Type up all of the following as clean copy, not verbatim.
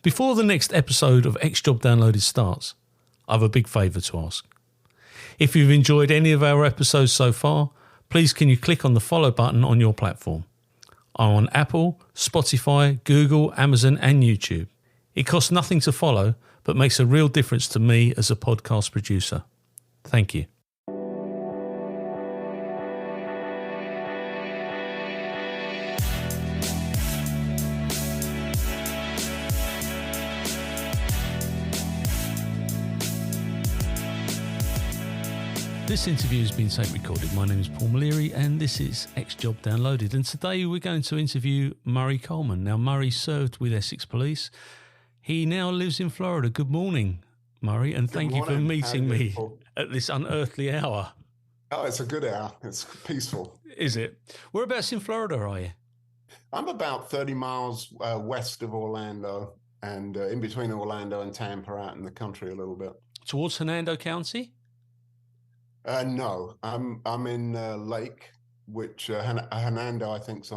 Before the next episode of X Job Downloaded starts, I have a big favour to ask. If you've enjoyed any of our episodes so far, please can you click on the follow button on your platform. I'm on Apple, Spotify, Google, Amazon and YouTube. It costs nothing to follow, but makes a real difference to me as a podcast producer. Thank you. This interview has been tape recorded. My name is Paul Maleary and this is X Job Downloaded. And today we're going to interview Murray Coleman. Now, Murray served with Essex Police. He now lives in Florida. Good morning, Murray, and thank you for meeting me at this unearthly hour. Oh, it's a good hour. It's peaceful. Is it? Whereabouts in Florida are you? I'm about 30 miles west of Orlando and in between Orlando and Tampa, out in the country a little bit. Towards Hernando County? No, I'm in Lake, which Hernando, I think, is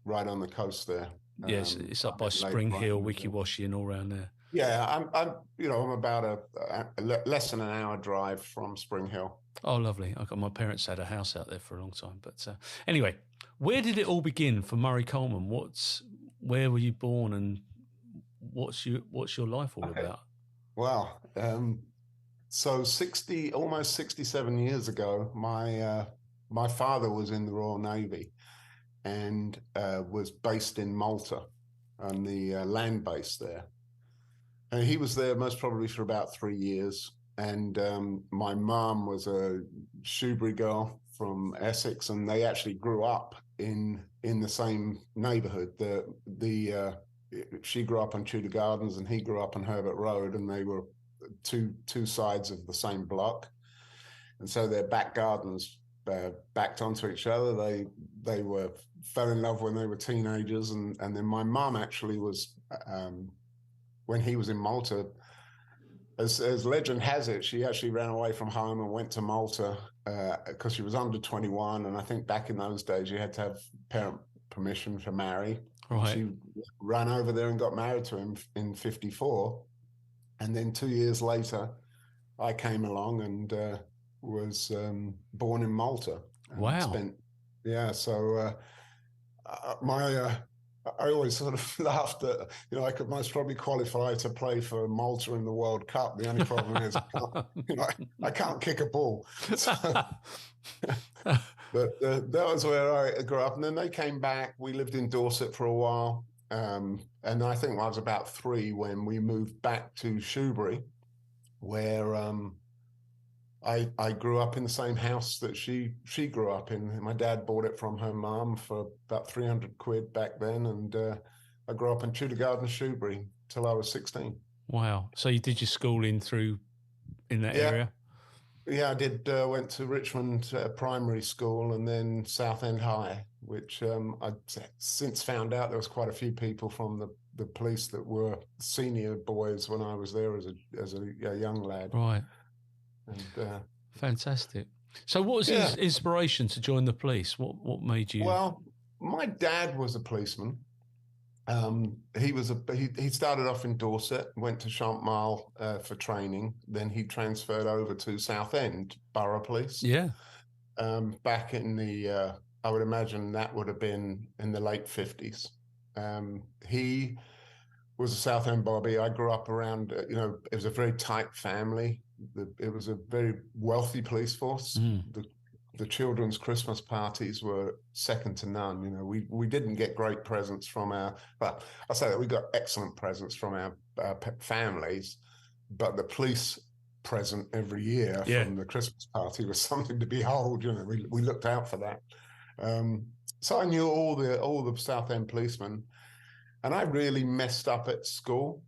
right on the coast there. Yes, it's up by Spring Hill, Wikiwashi, and all around there. Yeah, I'm about a less than an hour drive from Spring Hill. Oh, lovely. My parents had a house out there for a long time. But anyway, where did it all begin for Murray Coleman? Where were you born, and what's your life all about? Well, so almost 67 years ago, my father was in the Royal Navy and was based in Malta on the land base there. And he was there most probably for about 3 years. And my mom was a Shoebury girl from Essex, and they actually grew up in the same neighborhood. She grew up on Tudor Gardens and he grew up on Herbert Road, and they were two sides of the same block, and so their back gardens backed onto each other. They fell in love when they were teenagers, and then my mom actually was when he was in Malta, as legend has it, she actually ran away from home and went to Malta because she was under 21, and I think back in those days you had to have parent permission to marry. Right. She ran over there and got married to him in 1954. And then 2 years later, I came along and was born in Malta. Wow. I always sort of laughed that, I could most probably qualify to play for Malta in the World Cup. The only problem is I can't kick a ball. So, but that was where I grew up. And then they came back. We lived in Dorset for a while. And I think I was about 3 when we moved back to Shoebury, where I grew up in the same house that she grew up in. My dad bought it from her mum for about 300 quid back then, and I grew up in Tudor Gardens, Shoebury, till I was 16. Wow! So you did your schooling in that area? Yeah, I did. Went to Richmond Primary School and then Southend High, which I've since found out there was quite a few people from the police that were senior boys when I was there as a young lad. Right. And, fantastic. So what was his inspiration to join the police? What made you? Well, my dad was a policeman. He started off in Dorset, went to Champmile for training. Then he transferred over to Southend Borough Police. Yeah. Back in the, I would imagine that would have been in the late 50s. He was a Southend Bobby. I grew up around, it was a very tight family. It was a very wealthy police force. The children's Christmas parties were second to none. We didn't get great presents from I say that we got excellent presents from our families, but the police present every year from the Christmas party was something to behold. We looked out for that. So I knew all the Southend policemen, and I really messed up at school.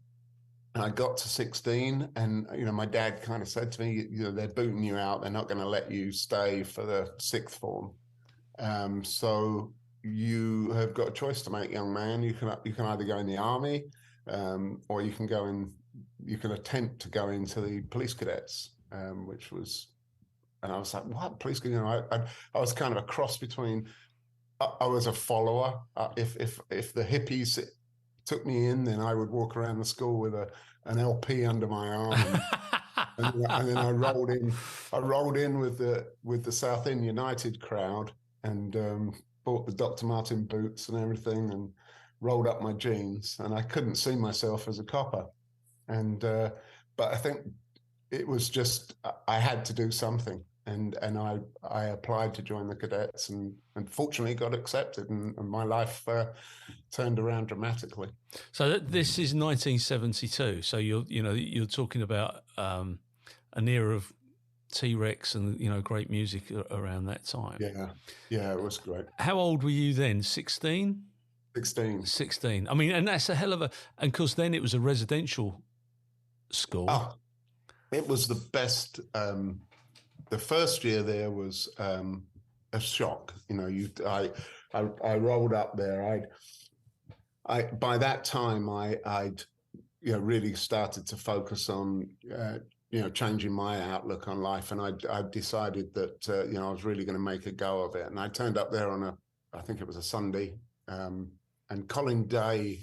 And I got to 16 and, my dad kind of said to me, they're booting you out. They're not going to let you stay for the 6th form. So you have got a choice to make, young man. You can either go in the army or you can attempt to go into the police cadets, which was, and I was like, what? Police cadets? I was kind of a cross between, I was a follower. If the hippies took me in, then I would walk around the school with an LP under my arm, and then I rolled in. I rolled in with the Southend United crowd, and bought the Dr. Martin boots and everything, and rolled up my jeans. And I couldn't see myself as a copper, and but I think it was just I had to do something, and I applied to join the cadets, and fortunately got accepted, and my life turned around dramatically. So this is 1972. So you're talking about an era of T-Rex and great music around that time. Yeah, it was great. How old were you then? 16? 16. I mean, and that's a hell of a. And of course, then it was a residential school. Oh, it was the best. The first year there was a shock. I rolled up there. By that time I'd really started to focus on changing my outlook on life, and I decided that I was really going to make a go of it. And I turned up there on I think it was a Sunday, and Colin Day,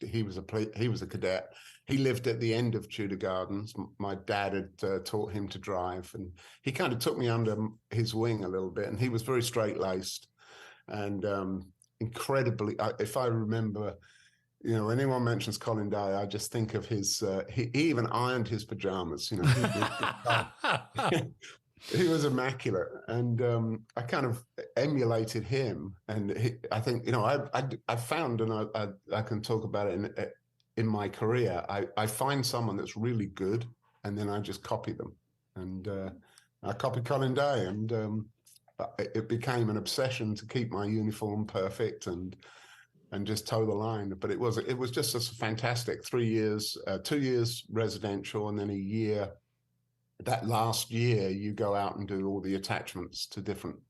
he was a cadet. He lived at the end of Tudor Gardens. My dad had taught him to drive, and he kind of took me under his wing a little bit. And he was very straight-laced and incredibly. If I remember, when anyone mentions Colin Day, I just think of his. He even ironed his pajamas. He was immaculate, and I kind of emulated him. And I think I found, and I can talk about it in my career. I find someone that's really good, and then I just copy them. And I copied Colin Day, and it became an obsession to keep my uniform perfect and just toe the line. But it was just a fantastic 3 years, 2 years residential, and then a year. That last year, you go out and do all the attachments to different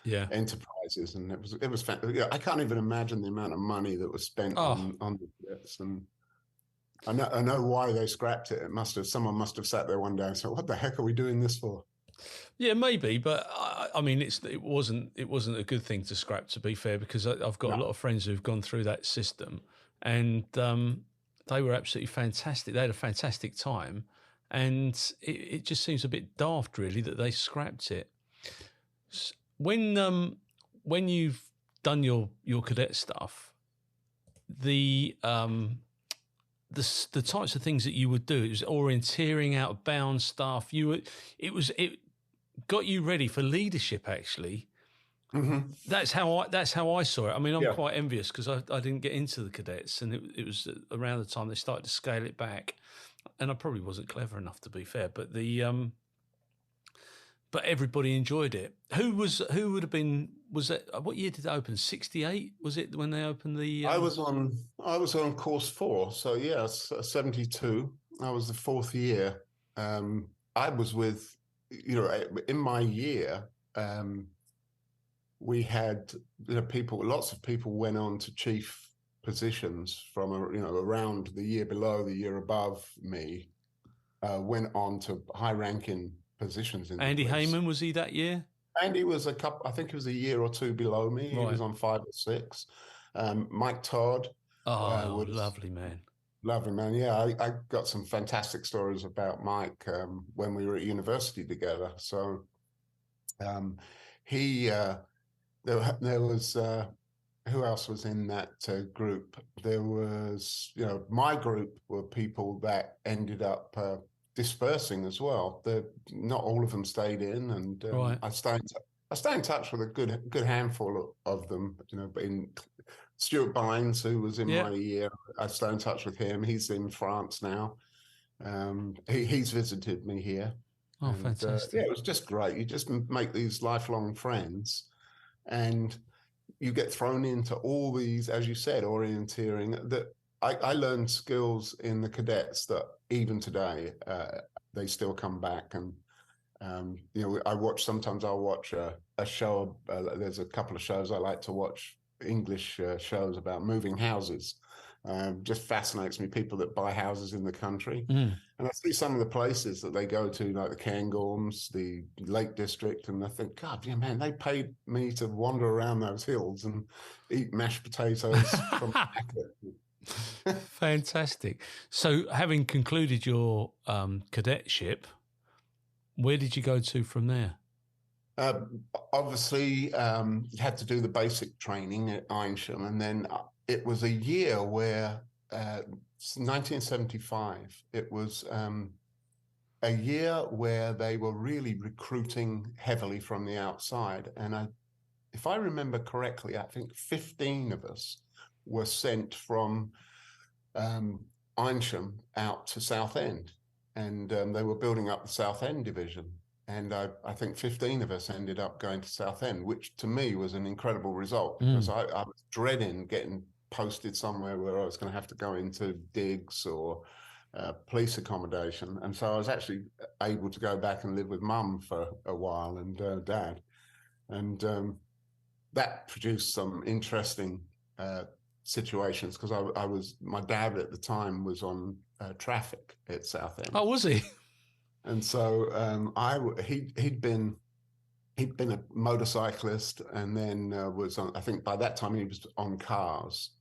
enterprises, and it was I can't even imagine the amount of money that was spent on the cadets. And I know why they scrapped it. Someone must have sat there one day and said, "What the heck are we doing this for?" Yeah, maybe, but I mean, it wasn't a good thing to scrap, to be fair, because I've got a lot of friends who've gone through that system, and they were absolutely fantastic. They had a fantastic time. And it just seems a bit daft, really, that they scrapped it. When you've done your cadet stuff, the types of things that you would do, it was orienteering, out of bounds stuff. It got you ready for leadership, actually. Mm-hmm. That's how I saw it. I mean, I'm quite envious because I didn't get into the cadets, and it was around the time they started to scale it back. And I probably wasn't clever enough, to be fair, but but everybody enjoyed it. Who would have been? Was it what year did it open? 68 was it when they opened the? I was on course 4, so yes, 72. I was the 4th year. I was with, in my year, we had lots of people went on to chief positions from around the year below, the year above me, went on to high-ranking positions. Andy Heyman, was he that year? Andy was I think he was a year or two below me. Right. He was on 5 or 6. Mike Todd. Lovely man. Lovely man. Yeah, I got some fantastic stories about Mike when we were at university together. So there was. Who else was in that group? There was, my group were people that ended up dispersing as well. Not all of them stayed in, and right. I stay in touch with a good handful of them. But in Stuart Bynes, who was in my year, I stay in touch with him. He's in France now. He's visited me here. Oh, fantastic! It was just great. You just make these lifelong friends, and you get thrown into all these, as you said, orienteering. That I learned skills in the cadets that even today they still come back. And sometimes I'll watch a show. There's a couple of shows I like to watch, English shows about moving houses, Just fascinates me, people that buy houses in the country. Mm. And I see some of the places that they go to, like the Cairngorms, the Lake District, and I think, God, yeah, man, they paid me to wander around those hills and eat mashed potatoes from the packet. Fantastic. So, having concluded your cadetship, where did you go to from there? Obviously, you had to do the basic training at Eynsham, and then it was a year where 1975. It was a year where they were really recruiting heavily from the outside, and if I remember correctly, I think 15 of us were sent from Eynsham out to Southend, and they were building up the Southend division. And I think 15 of us ended up going to Southend, which to me was an incredible result, because I was dreading getting posted somewhere where I was going to have to go into digs or police accommodation. And so I was actually able to go back and live with mum for a while and dad. And that produced some interesting situations, because my dad at the time was on traffic at Southend. Oh, was he? And so he'd been a motorcyclist, and then was on, I think by that time he was on cars,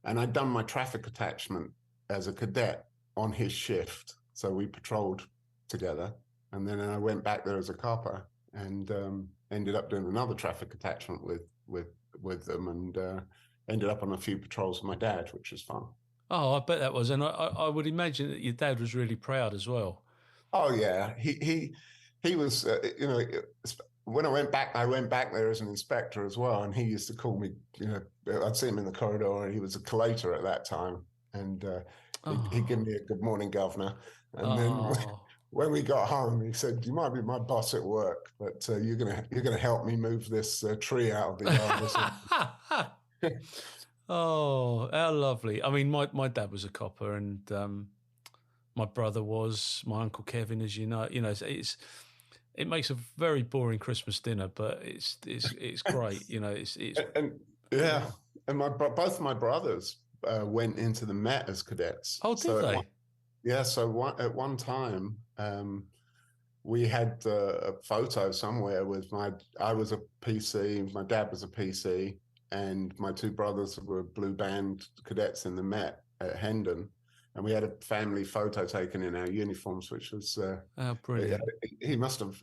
and I'd done my traffic attachment as a cadet on his shift. So we patrolled together, and then I went back there as a copper, and ended up doing another traffic attachment with them, and ended up on a few patrols with my dad, which was fun. Oh, I bet that was. And I would imagine that your dad was really proud as well. Oh yeah, he was. When I went back there as an inspector as well, and he used to call me. I'd see him in the corridor, and he was a collator at that time, and he'd give me a good morning, governor. And then when we got home, he said, "You might be my boss at work, but you're gonna help me move this tree out of the yard." Oh, how lovely! I mean, my dad was a copper, and my brother was, my Uncle Kevin, as you know. It makes a very boring Christmas dinner, but it's great. And both of my brothers went into the Met as cadets. Oh, did they? So at one time, we had a photo somewhere with I was a PC, my dad was a PC, and my two brothers were blue band cadets in the Met at Hendon. And we had a family photo taken in our uniforms, which was brilliant. He must have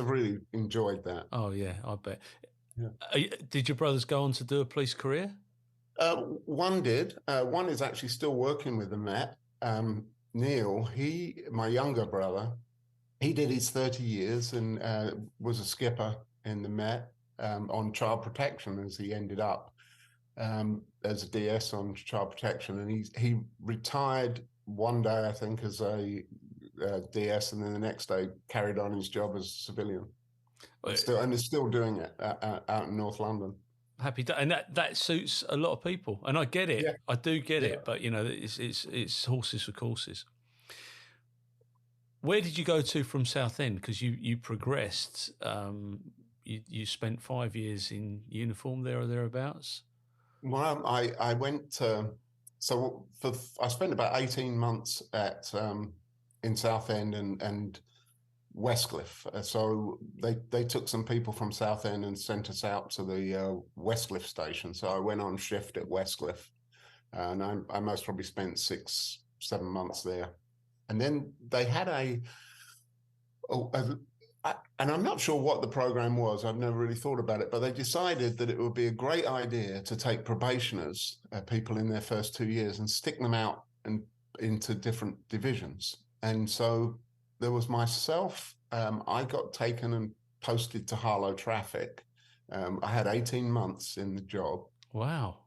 really enjoyed that. Oh yeah, I bet. Yeah. Did your brothers go on to do a police career? One did. One is actually still working with the Met. Neil, my younger brother, he did his 30 years and was a skipper in the Met on child protection, as he ended up. As a DS on child protection, and he retired one day, I think, as a DS, and then the next day carried on his job as a civilian. And is still doing it out in North London. Happy day, and that suits a lot of people, and I get it. Yeah. I do get it, but it's horses for courses. Where did you go to from Southend? Because you progressed. You spent 5 years in uniform there or thereabouts. Well, I went I spent about 18 months in Southend and Westcliff. So they took some people from Southend and sent us out to the Westcliff station. So I went on shift at Westcliff, and I most probably spent 6-7 months there. And then they had and I'm not sure what the program was. I've never really thought about it, but they decided that it would be a great idea to take probationers, people in their first 2 years, and stick them out and into different divisions. And so there was myself. I got taken and posted to Harlow Traffic. I had 18 months in the job. Wow.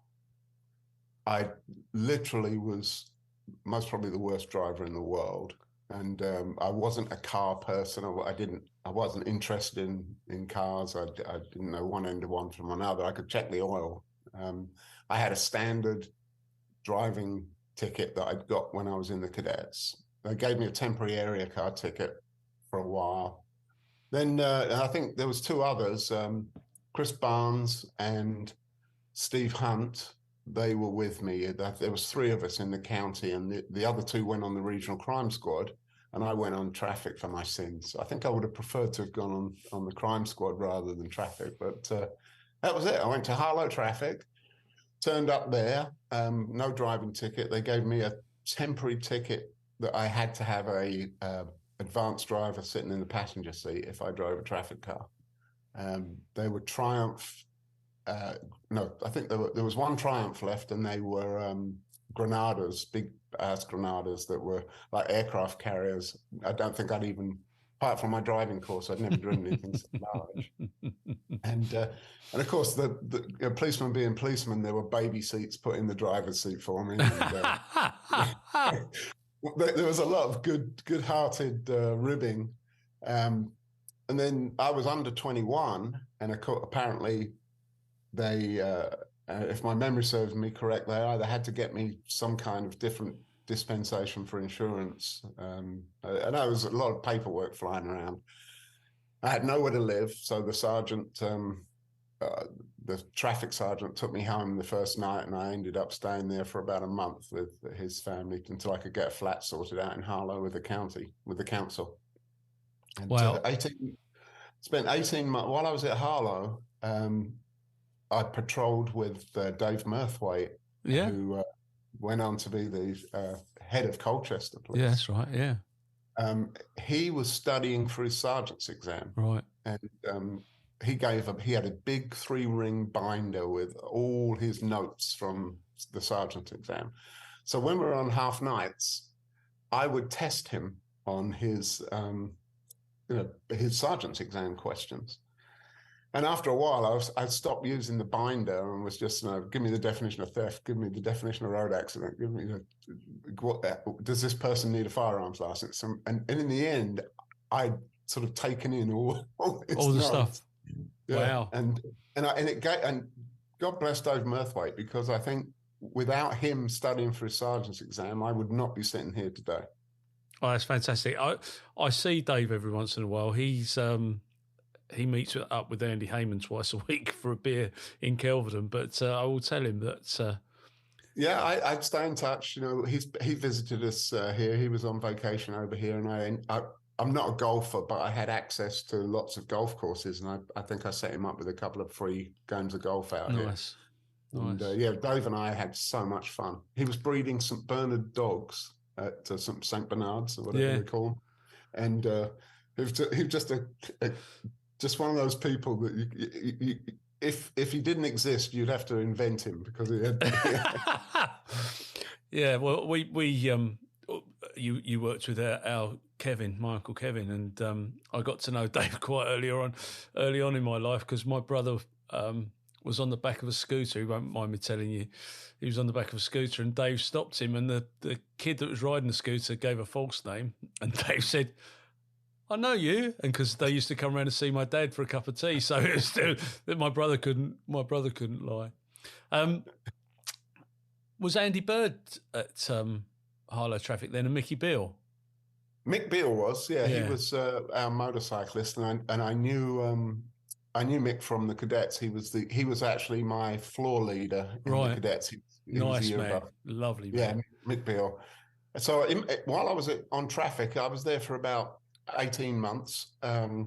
I literally was most probably the worst driver in the world. And I wasn't a car person. I wasn't interested in cars. I didn't know one end of one from another. I could check the oil. I had a standard driving ticket that I'd got when I was in the cadets. They gave me a temporary area car ticket for a while. Then I think there was two others, Chris Barnes and Steve Hunt. they were with me. There was 3 of us in the county, and the other 2 went on the regional crime squad, and I went on traffic for my sins. I think I would have preferred to have gone on the crime squad rather than traffic, but that was it. I went to Harlow Traffic, turned up there, no driving ticket. They gave me a temporary ticket that I had to have a advanced driver sitting in the passenger seat if I drove a traffic car. They were Triumph. No, I think there was one Triumph left, and they were Granadas, big ass Granadas that were like aircraft carriers. I don't think I'd even, apart from my driving course, I'd never driven anything so large. And of course, the policeman being policeman, there were baby seats put in the driver's seat for me. And, there was a lot of good-hearted ribbing. And then I was under 21, and apparently they, if my memory serves me correct, they either had to get me some kind of different dispensation for insurance. And there was a lot of paperwork flying around. I had nowhere to live, so the sergeant, the traffic sergeant, took me home the first night, and I ended up staying there for about a month with his family until I could get a flat sorted out in Harlow with the council. And Wow. spent 18 months while I was at Harlow. I patrolled with Dave Mirthwaite, who went on to be the head of Colchester Police. Yeah, that's right. Yeah. He was studying for his sergeant's exam. Right. And he had a big 3-ring binder with all his notes from the sergeant's exam. So when we were on half nights, I would test him on his sergeant's exam questions. And after a while, I stopped using the binder and was just, give me the definition of theft, give me the definition of road accident, give me does this person need a firearms license? And in the end, I'd sort of taken in all the stuff. Yeah. Wow. And God bless Dave Mirthwaite, because I think without him studying for his sergeant's exam, I would not be sitting here today. Oh, that's fantastic. I see Dave every once in a while. He meets up with Andy Heyman twice a week for a beer in Kelvedon, but I will tell him that. Yeah, I'd stay in touch. He visited us here. He was on vacation over here, and I'm not a golfer, but I had access to lots of golf courses, and I think I set him up with a couple of free games of golf out here. Nice. And Dave and I had so much fun. He was breeding St. Bernard dogs at some St. Bernards or whatever they call them, and he was just one of those people that if he didn't exist, you'd have to invent him, because he had. Yeah, well, you worked with our Kevin, my Uncle Kevin, and I got to know Dave quite early on in my life, because my brother was on the back of a scooter. He won't mind me telling you. He was on the back of a scooter, and Dave stopped him, and the kid that was riding the scooter gave a false name, and Dave said, "I know you," and because they used to come around to see my dad for a cup of tea, so it was still that my brother couldn't lie. Was Andy Bird at Harlow Traffic then, and Mickey Beale? Mick Beale was, yeah. He was our motorcyclist, and I knew Mick from the Cadets. He was actually my floor leader in the Cadets. He nice man, above. Lovely man. Yeah, Mick Beale. So while I was on Traffic, I was there for about 18 months, and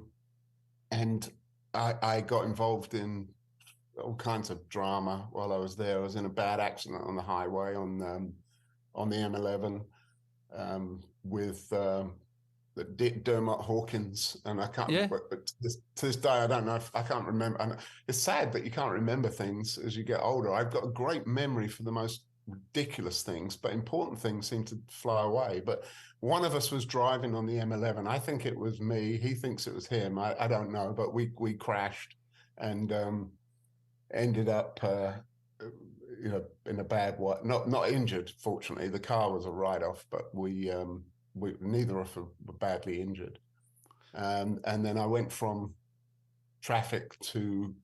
I got involved in all kinds of drama while I was there. I was in a bad accident on the highway on the M11 with Dermot Hawkins, and I can't. Yeah. But to this day, I don't know I can't remember. And it's sad that you can't remember things as you get older. I've got a great memory for the most ridiculous things, but important things seem to fly away. But one of us was driving on the M11. I think it was me. He thinks it was him. I don't know, but we crashed and ended up in a bad way. Not injured, fortunately. The car was a write-off, but we neither of us were badly injured. And then I went from Traffic to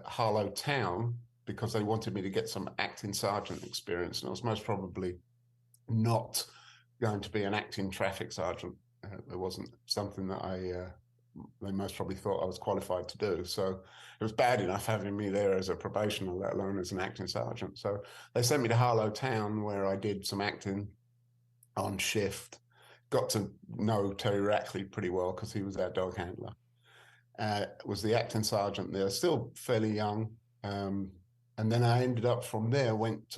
Harlow Town, because they wanted me to get some acting sergeant experience, and I was most probably not going to be an acting traffic sergeant. It wasn't something that I they most probably thought I was qualified to do. So it was bad enough having me there as a probationer, let alone as an acting sergeant. So they sent me to Harlow Town, where I did some acting on shift. Got to know Terry Rackley pretty well because he was our dog handler. Was the acting sergeant there, still fairly young. And then I ended up from there, went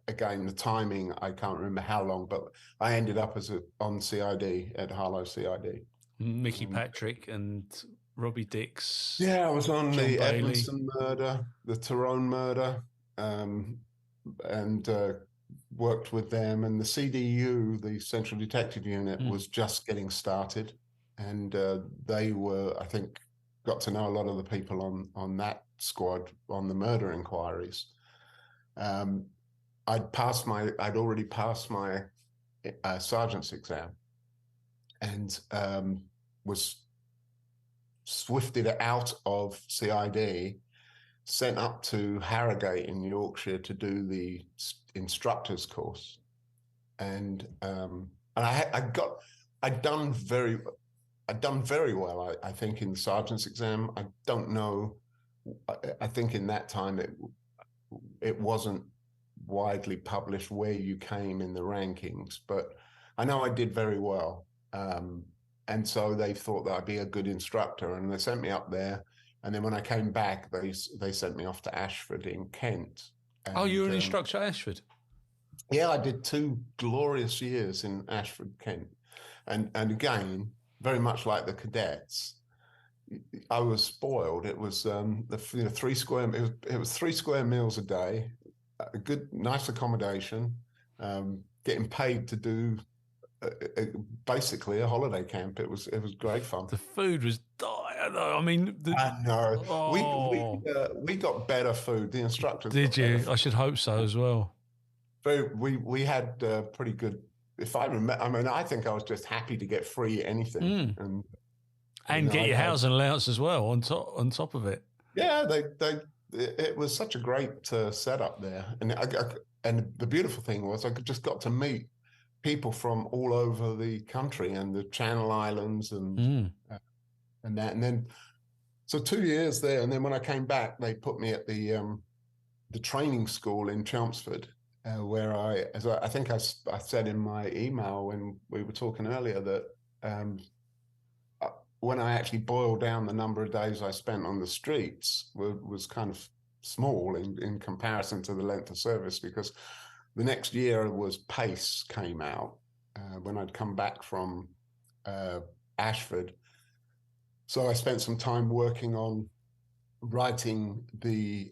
again, the timing, I can't remember how long, but I ended up on CID at Harlow CID. Mickey Patrick and Robbie Dix. Yeah, I was on John the Bailey. Edmondson murder, the Tyrone murder, and worked with them. And the CDU, the Central Detective Unit, was just getting started. And they were, I think, got to know a lot of the people on that squad on the murder inquiries. I'd already passed my sergeant's exam, and was swifted out of CID, sent up to Harrogate in Yorkshire to do the instructor's course, and I'd done very well, I think, in the sergeant's exam. I don't know. I think in that time it wasn't widely published where you came in the rankings, but I know I did very well. And so they thought that I'd be a good instructor, and they sent me up there. And then when I came back, they sent me off to Ashford in Kent. And, you were an instructor at Ashford? Yeah, I did 2 glorious years in Ashford, Kent. And again, very much like the cadets, I was spoiled. It was it was 3 square meals a day, a good, nice accommodation, getting paid to do basically a holiday camp. It was great fun. The food was dire, though. I mean, I know. We got better food. The instructors did you? Food. I should hope so as well. We had pretty good. If I remember, I mean, I think I was just happy to get free anything and get your housing allowance as well on top of it. Yeah, it was such a great setup there, and the beautiful thing was I just got to meet people from all over the country and the Channel Islands and that, and then so 2 years there, and then when I came back, they put me at the training school in Chelmsford, where I think I said in my email when we were talking earlier that when I actually boiled down the number of days I spent on the streets was kind of small in comparison to the length of service, because the next year was PACE came out when I'd come back from Ashford. So I spent some time working on writing the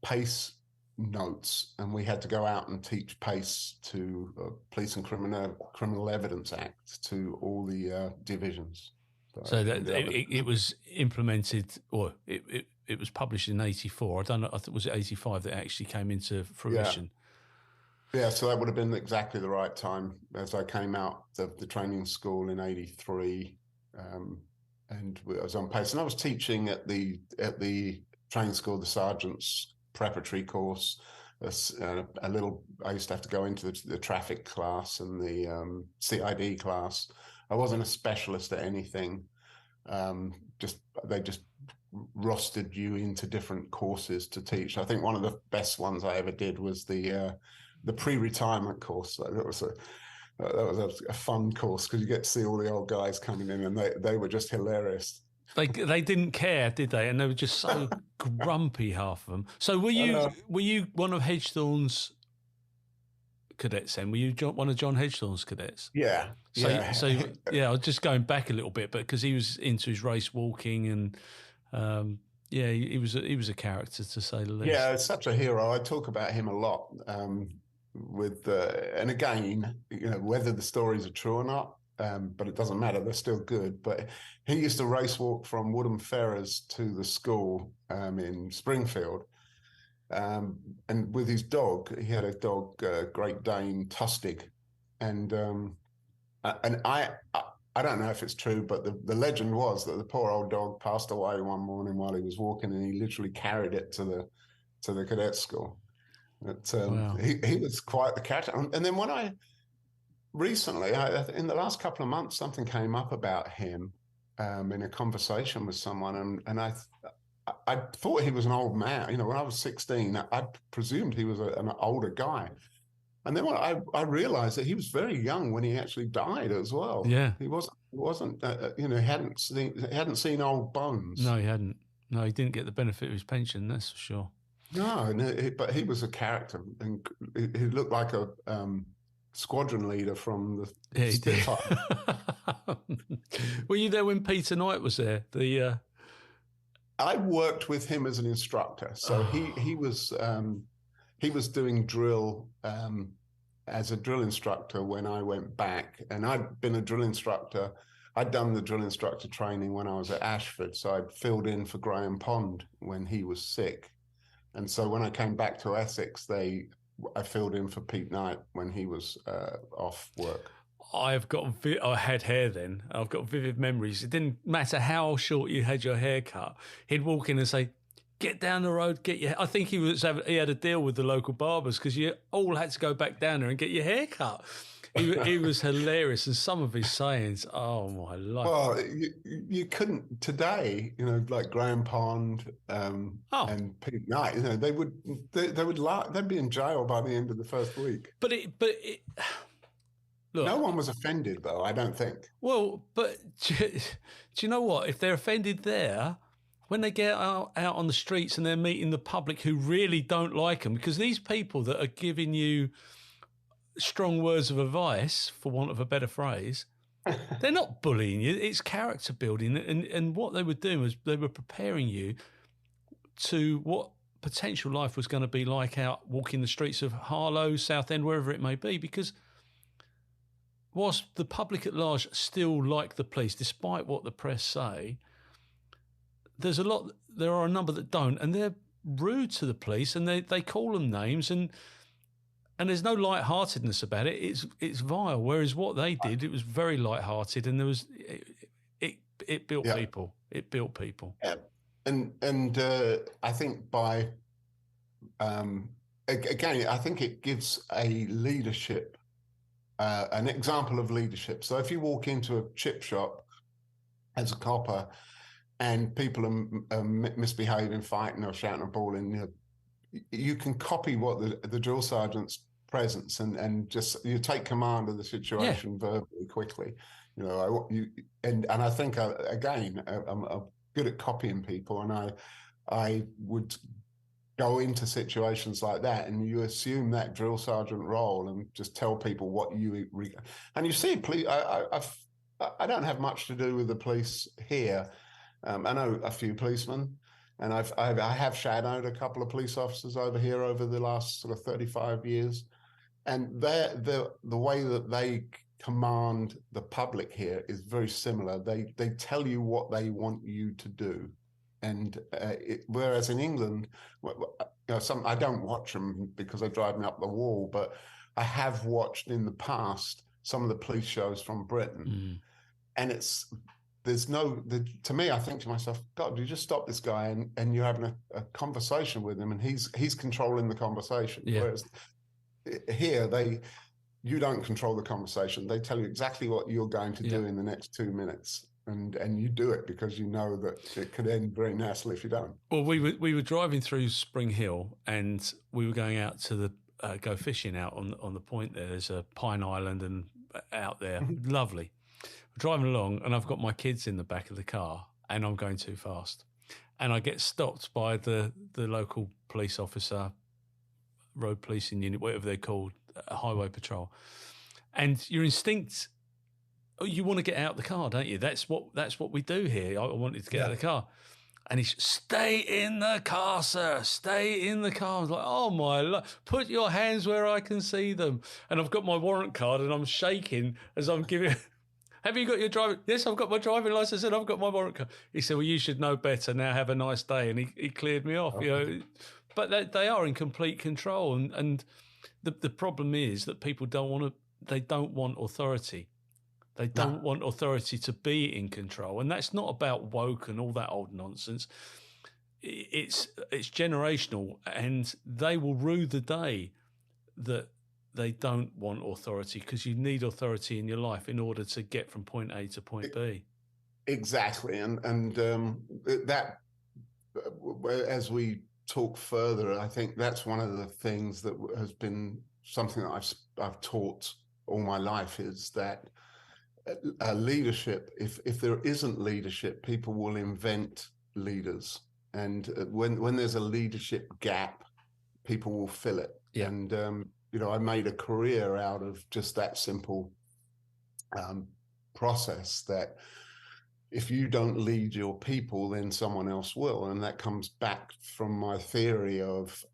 PACE notes, and we had to go out and teach PACE to Police and Criminal Evidence Act to all the divisions. So that it was implemented, or it was published in 84. I don't know. I think was it 85 that actually came into fruition. Yeah, so that would have been exactly the right time as I came out of the training school in 83, and I was on PACE, and I was teaching at the training school, the sergeant's preparatory course. A little, I used to have to go into the traffic class and the CID class. I wasn't a specialist at anything. They just rostered you into different courses to teach. I think one of the best ones I ever did was the pre-retirement course. That was a fun course because you get to see all the old guys coming in, and they were just hilarious. They didn't care, did they? And they were just so grumpy, half of them. So were you one of Hedgethorn's cadets then? Were you one of John Hedgethorn's cadets? Yeah. So I was just going back a little bit, but because he was into his race walking and he was a character, to say the least. Yeah, it's such a hero. I talk about him a lot. And again, whether the stories are true or not, but it doesn't matter. They're still good. But he used to race walk from Woodham Ferrers to the school in Springfield. And with his dog, he had a dog, Great Dane Tustig, and I don't know if it's true, but the legend was that the poor old dog passed away one morning while he was walking, and he literally carried it to the cadet school. But Wow. he was quite the character. And then when in the last couple of months, something came up about him. in a conversation with someone, and I thought he was an old man. You know, when I was 16, I presumed he was an older guy. And then when I realized that he was very young when he actually died as well. Yeah. He wasn't you know, hadn't seen old bones. No, he hadn't. No, he didn't get the benefit of his pension, that's for sure. No, but he was a character, and he looked like a squadron leader from the Spitfire. Were you there when Peter Knight was there? I worked with him as an instructor, so he was doing drill as a drill instructor when I went back, and I'd been a drill instructor. I'd done the drill instructor training when I was at Ashford, so I'd filled in for Graham Pond when he was sick, and so when I came back to Essex, I filled in for Pete Knight when he was off work. I had hair then. I've got vivid memories. It didn't matter how short you had your hair cut. He'd walk in and say, "Get down the road, get your." I think he had a deal with the local barbers because you all had to go back down there and get your hair cut. He was hilarious, and some of his sayings, oh my life. Well, you couldn't today, you know, like Graham Pond and Pete Knight. You know, they would lie. They'd be in jail by the end of the first week. But look, no one was offended, though. I don't think. Well, but do you know what? If they're offended there, when they get out on the streets and they're meeting the public who really don't like them, because these people that are giving you strong words of advice, for want of a better phrase, they're not bullying you. It's character building. And what they were doing was they were preparing you to what potential life was going to be like out walking the streets of Harlow, Southend, wherever it may be, because whilst the public at large still like the police, despite what the press say, there are a number that don't, and they're rude to the police, and they call them names, and there's no lightheartedness about it. It's vile. Whereas what they did, it was very lighthearted, and it built people. It built people. Yeah. And I think by again, I think it gives a leadership, an example of leadership. So if you walk into a chip shop as a copper, and people are misbehaving, fighting, or shouting or bawling, you know, you can copy what the drill sergeant's presence and just you take command of the situation verbally quickly. You know, and I think again I'm good at copying people, and I would go into situations like that, and you assume that drill sergeant role and just tell people what you and you see. I don't have much to do with the police here. I know a few policemen. And I have shadowed a couple of police officers over here over the last sort of 35 years, and the way that they command the public here is very similar. They tell you what they want you to do, and whereas in England, you know, I don't watch them because they drive me up the wall, but I have watched in the past some of the police shows from Britain, and to me, I think to myself, God, you just stop this guy and you're having a conversation with him, and he's controlling the conversation. Yeah. Whereas here, you don't control the conversation. They tell you exactly what you're going to do in the next 2 minutes, and you do it because you know that it could end very nastily if you don't. Well, we were driving through Spring Hill, and we were going out to the go fishing out on the point there. There's a Pine Island and out there, lovely. Driving along, and I've got my kids in the back of the car, and I'm going too fast, and I get stopped by the local police officer, road policing unit, whatever they're called, highway patrol. And your instinct, you want to get out of the car, don't you? That's what we do here. I wanted to get out of the car, and he's, "Stay in the car, sir. Stay in the car." I was like, "Oh my lord, put your hands where I can see them." And I've got my warrant card, and I'm shaking as I'm giving. "Have you got your driving?" "Yes, I've got my driving license and I've got my warrant card." He said, "Well, you should know better. Now have a nice day." And he cleared me off. You know, but they are in complete control, and the problem is that people don't want authority. They don't want authority to be in control, and that's not about woke and all that old nonsense. It's generational, and they will rue the day that they don't want authority, because you need authority in your life in order to get from point A to point B. exactly. And that, as we talk further, I think that's one of the things that has been something that I've taught all my life, is that leadership, if there isn't leadership, people will invent leaders. And when there's a leadership gap, people will fill it. Yeah. And, I made a career out of just that simple process, that if you don't lead your people, then someone else will. And that comes back from my theory of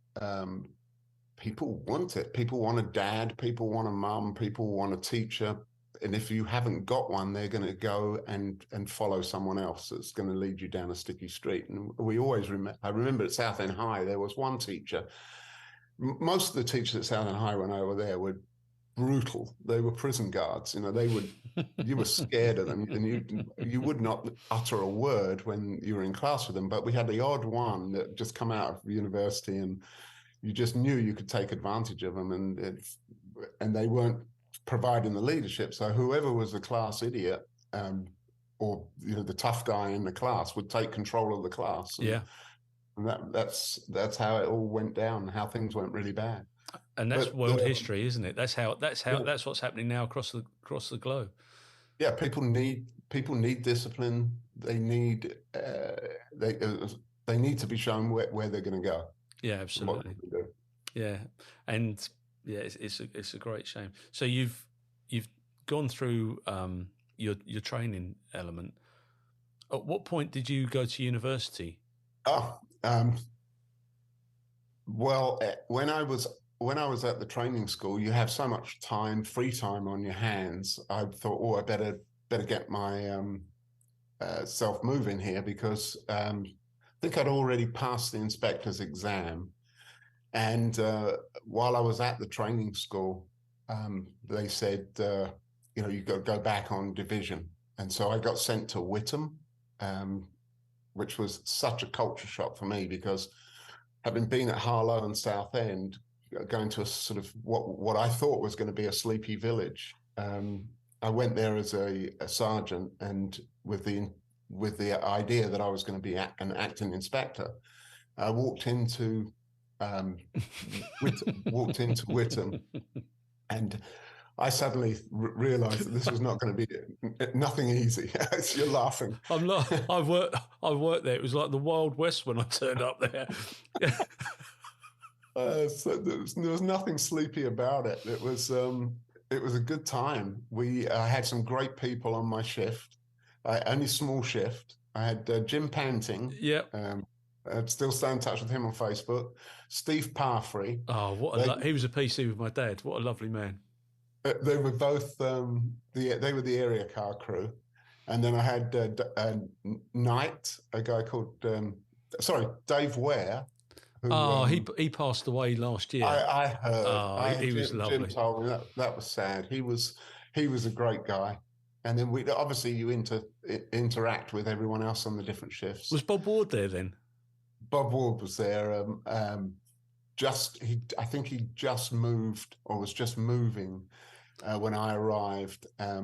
people want it. People want a dad, people want a mum, people want a teacher. And if you haven't got one, they're going to go and follow someone else that's going to lead you down a sticky street. And we always I remember at Southend High, there was one teacher. Most of the teachers at Southend High when I were there were brutal. They were prison guards. You were scared of them, and you would not utter a word when you were in class with them. But we had the odd one that just come out of university, and you just knew you could take advantage of them, and they weren't providing the leadership. So whoever was the class idiot, or the tough guy in the class, would take control of the class. And that's how it all went down, how things went really bad. And that's world history, isn't it? That's what's happening now across the globe. Yeah, people need discipline. They need they need to be shown where they're going to go. Yeah, absolutely. Yeah, and yeah, it's a great shame. So you've gone through your training element. At what point did you go to university? Well, when I was at the training school, you have so much time, free time on your hands. I thought, I better get my self moving here, because I think I'd already passed the inspector's exam. And while I was at the training school, they said, you got to go back on division. And so I got sent to Whittam, which was such a culture shock for me, because having been at Harlow and Southend, going to a sort of what I thought was going to be a sleepy village. I went there as a sergeant, and with the idea that I was going to be an acting inspector. I walked into Whittam, and I suddenly realised that this was not going to be nothing easy. You're laughing. I'm not. I've worked there. It was like the Wild West when I turned up there. So there was nothing sleepy about it. It was a good time. I had some great people on my shift. Only small shift. I had Jim Panting. Yep. I'd still stay in touch with him on Facebook. Steve Parfrey. Oh, he was a PC with my dad. What a lovely man. They were both they were the area car crew, and then I had Knight, a guy called Dave Ware. Who, he passed away last year. I heard. He was lovely. Jim told me that was sad. He was a great guy, and then you interact with everyone else on the different shifts. Was Bob Ward there then? Bob Ward was there. I think he just moved, or was just moving when I arrived. I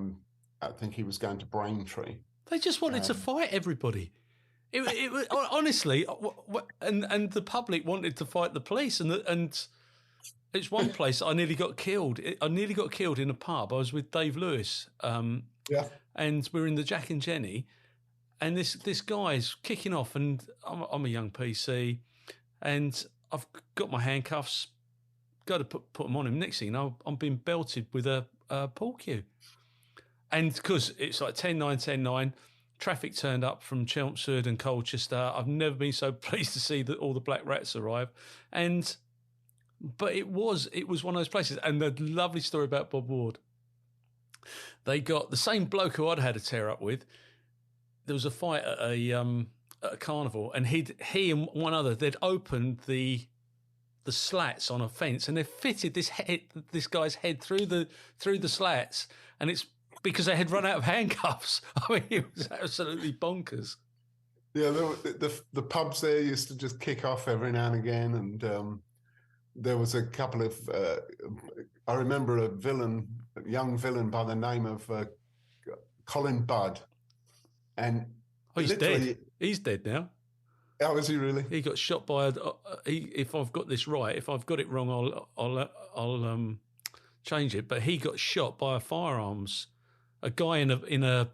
think he was going to Braintree. They just wanted to fight everybody. It was honestly, and the public wanted to fight the police, and it's one place I nearly got killed. I nearly got killed in a pub. I was with Dave Lewis, and we were in the Jack and Jenny, and this guy's kicking off, and I'm a young PC, and I've got my handcuffs, got to put them on him. Next thing you know, I'm being belted with a pool cue. And because it's like 10-9, 10-9, traffic turned up from Chelmsford and Colchester. I've never been so pleased to see that all the black rats arrive. But it was one of those places. And the lovely story about Bob Ward, they got the same bloke who I'd had a tear up with. There was a fight at a carnival, and he and one other, they'd opened the slats on a fence, and they fitted this guy's head through the slats, and it's because they had run out of handcuffs. I mean, it was absolutely bonkers. Yeah, the pubs there used to just kick off every now and again, and there was a couple of I remember a young villain by the name of Colin Budd. And he's literally, dead. He's dead now. Oh, is he really? He got shot by if I've got this right, if I've got it wrong, I'll change it. But he got shot by a guy in a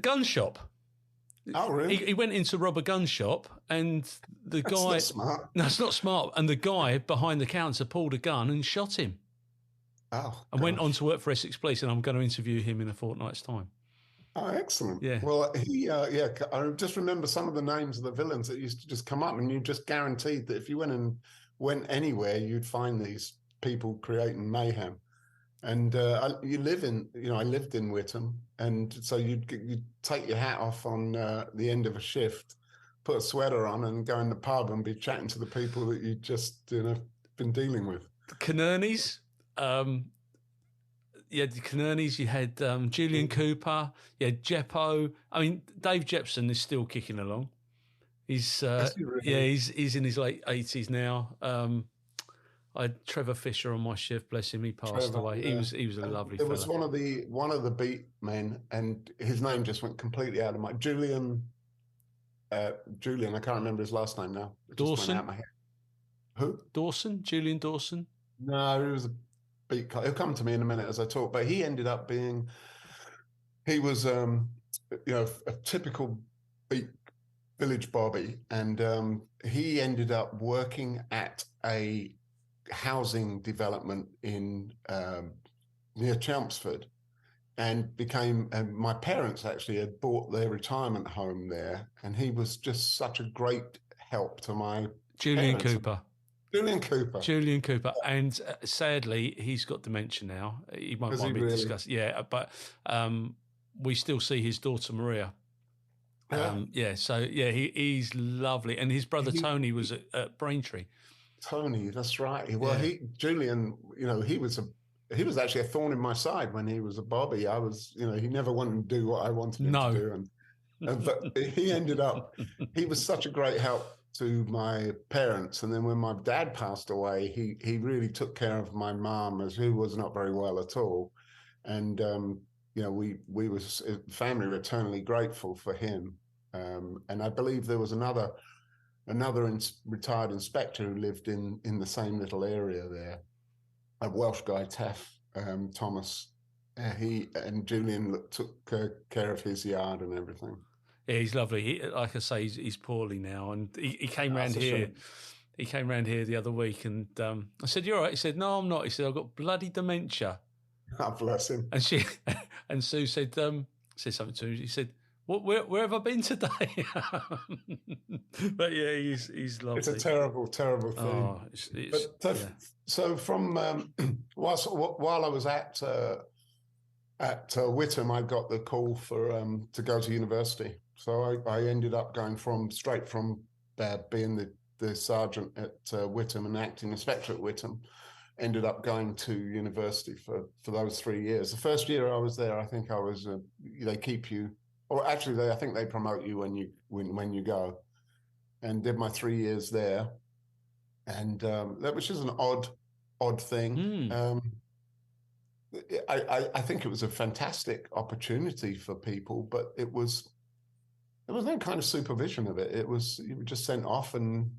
gun shop. Oh, really? He went in to rob a gun shop, and the guy. That's not smart. No, it's not smart. And the guy behind the counter pulled a gun and shot him. Oh, and went on to work for Essex Police, and I'm going to interview him in a fortnight's time. Oh, excellent. Yeah. Well, I just remember some of the names of the villains that used to just come up, and you just guaranteed that if you went anywhere, you'd find these people creating mayhem. And I lived in Whittam, and so you'd take your hat off on the end of a shift, put a sweater on, and go in the pub and be chatting to the people that you'd just been dealing with. Canerney's. You had the Canerney's, you had Julian Cooper, you had Jeppo. I mean, Dave Jepson is still kicking along. He's he's in his late 80s now. I had Trevor Fisher on my shift, bless him, he passed away. Yeah. He was a lovely fella. There was one of the beat men, and his name just went completely out of my Julian, I can't remember his last name now. It Dawson? just went out of my head. Who? Dawson? Julian Dawson? No, he was a beat. He'll come to me in a minute as I talk, but he ended up being, he was, a typical beat village bobby, and he ended up working at a housing development in near Chelmsford, and my parents actually had bought their retirement home there, and he was just such a great help to my Julian parents. Julian Cooper. And sadly, he's got dementia now. He won't want me to discuss. Yeah, but we still see his daughter Maria. He's lovely. And his brother Tony was at Braintree. Tony, that's right. Well, Julian, he was actually a thorn in my side when he was a bobby. I was, he never wanted to do what I wanted him to do. But he ended up, he was such a great help to my parents. And then when my dad passed away, he really took care of my mom, who was not very well at all. And, we was family were eternally grateful for him. And I believe there was another retired inspector who lived in the same little area there, a Welsh guy, Taff Thomas. He and Julian took care of his yard and everything. Yeah, he's lovely. Like I say, he's poorly now, and he came round here. He came round here the other week, and I said, "You're all right." He said, "No, I'm not." He said, "I've got bloody dementia." Oh, bless him. And Sue said something to him. He said, Where have I been today? But yeah, he's lovely. It's a terrible, terrible thing. So from while I was at Whittam, I got the call to go to university. So I ended up going straight from being the sergeant at Whittam and acting inspector at Whittam, ended up going to university for those 3 years. The first year I was there, I think I was they keep you. Or actually, I think they promote you when you go, and did my 3 years there, and that was just an odd thing. I think it was a fantastic opportunity for people, but there was no kind of supervision of it. You were just sent off and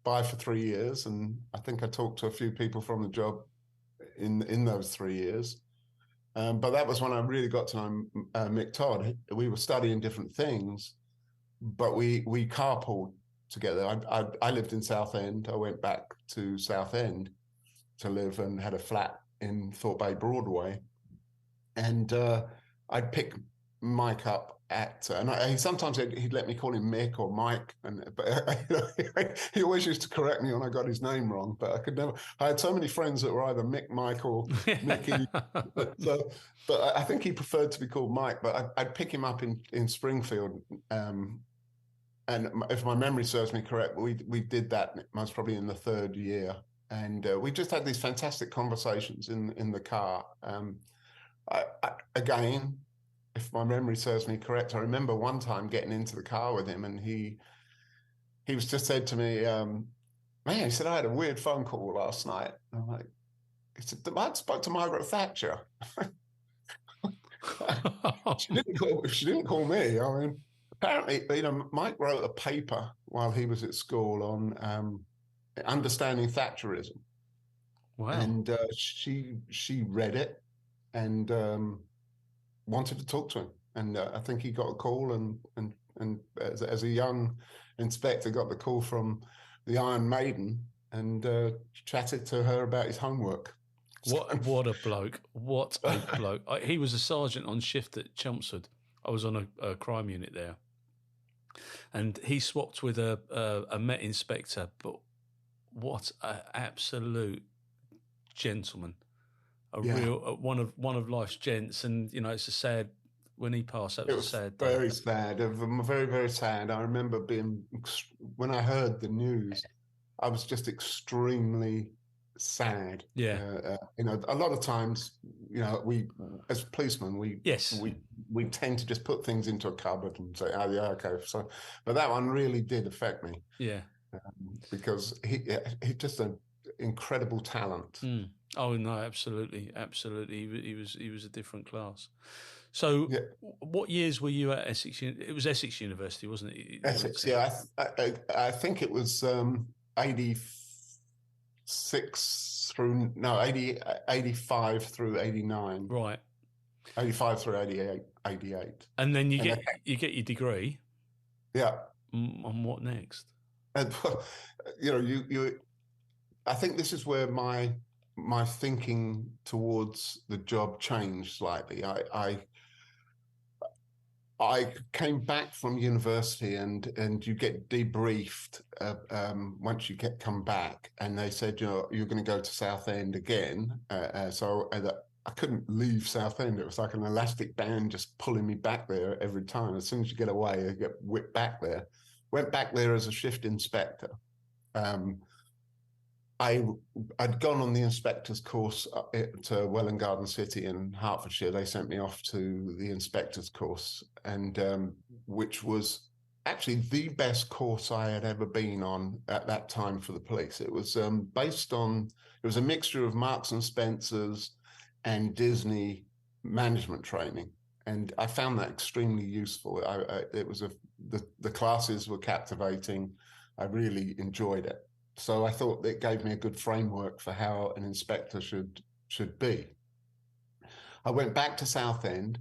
by for 3 years, and I think I talked to a few people from the job in those 3 years. But that was when I really got to know Mick Todd. We were studying different things, but we carpooled together. I lived in Southend. I went back to Southend to live and had a flat in Thorpe Bay Broadway. And I'd pick Mike up he sometimes he'd let me call him Mick or Mike, but he always used to correct me when I got his name wrong. But I could never. I had so many friends that were either Mick, Mike, or Mickey. But I think he preferred to be called Mike. But I'd pick him up in Springfield, and if my memory serves me correct, we did that. I was probably in the third year, and we just had these fantastic conversations in the car. Again, if my memory serves me correct, I remember one time getting into the car with him, and he was just said to me, "Man," he said, "I had a weird phone call last night." And I'm like, he said, "I spoke to Margaret Thatcher." She didn't call me. I mean, apparently, Mike wrote a paper while he was at school on understanding Thatcherism, Wow. and she read it and wanted to talk to him. And I think he got a call, and as a young inspector, got the call from the Iron Maiden and chatted to her about his homework. What a bloke. What a bloke. He was a sergeant on shift at Chelmsford. I was on a crime unit there. And he swapped with a Met inspector, but what an absolute gentleman. Real one of life's gents. And, it's a sad, when he passed, that was a sad day. Very sad. Very, very sad. I remember when I heard the news, I was just extremely sad. Yeah. A lot of times, we as policemen, we tend to just put things into a cupboard and say, oh yeah, okay. So, but that one really did affect me. Yeah. Because he just an incredible talent. Mm. Oh no, absolutely. He was a different class. So, what years were you at Essex? It was Essex University, wasn't it? Essex, yeah. I think it was 86 through 85 through 89. Right. 85 through 88. And then you get your degree. Yeah. On what next? And I think this is where my thinking towards the job changed slightly. I came back from university and you get debriefed once you come back, and they said you're going to go to Southend again. So I couldn't leave Southend. It was like an elastic band just pulling me back there every time. As soon as you get away, you get whipped back there. Went back there as a shift inspector. I'd gone on the inspector's course to Welwyn Garden City in Hertfordshire. They sent me off to the inspector's course, and which was actually the best course I had ever been on at that time for the police. It was it was a mixture of Marks and Spencer's and Disney management training, and I found that extremely useful. The classes were captivating. I really enjoyed it. So I thought it gave me a good framework for how an inspector should be. I went back to Southend.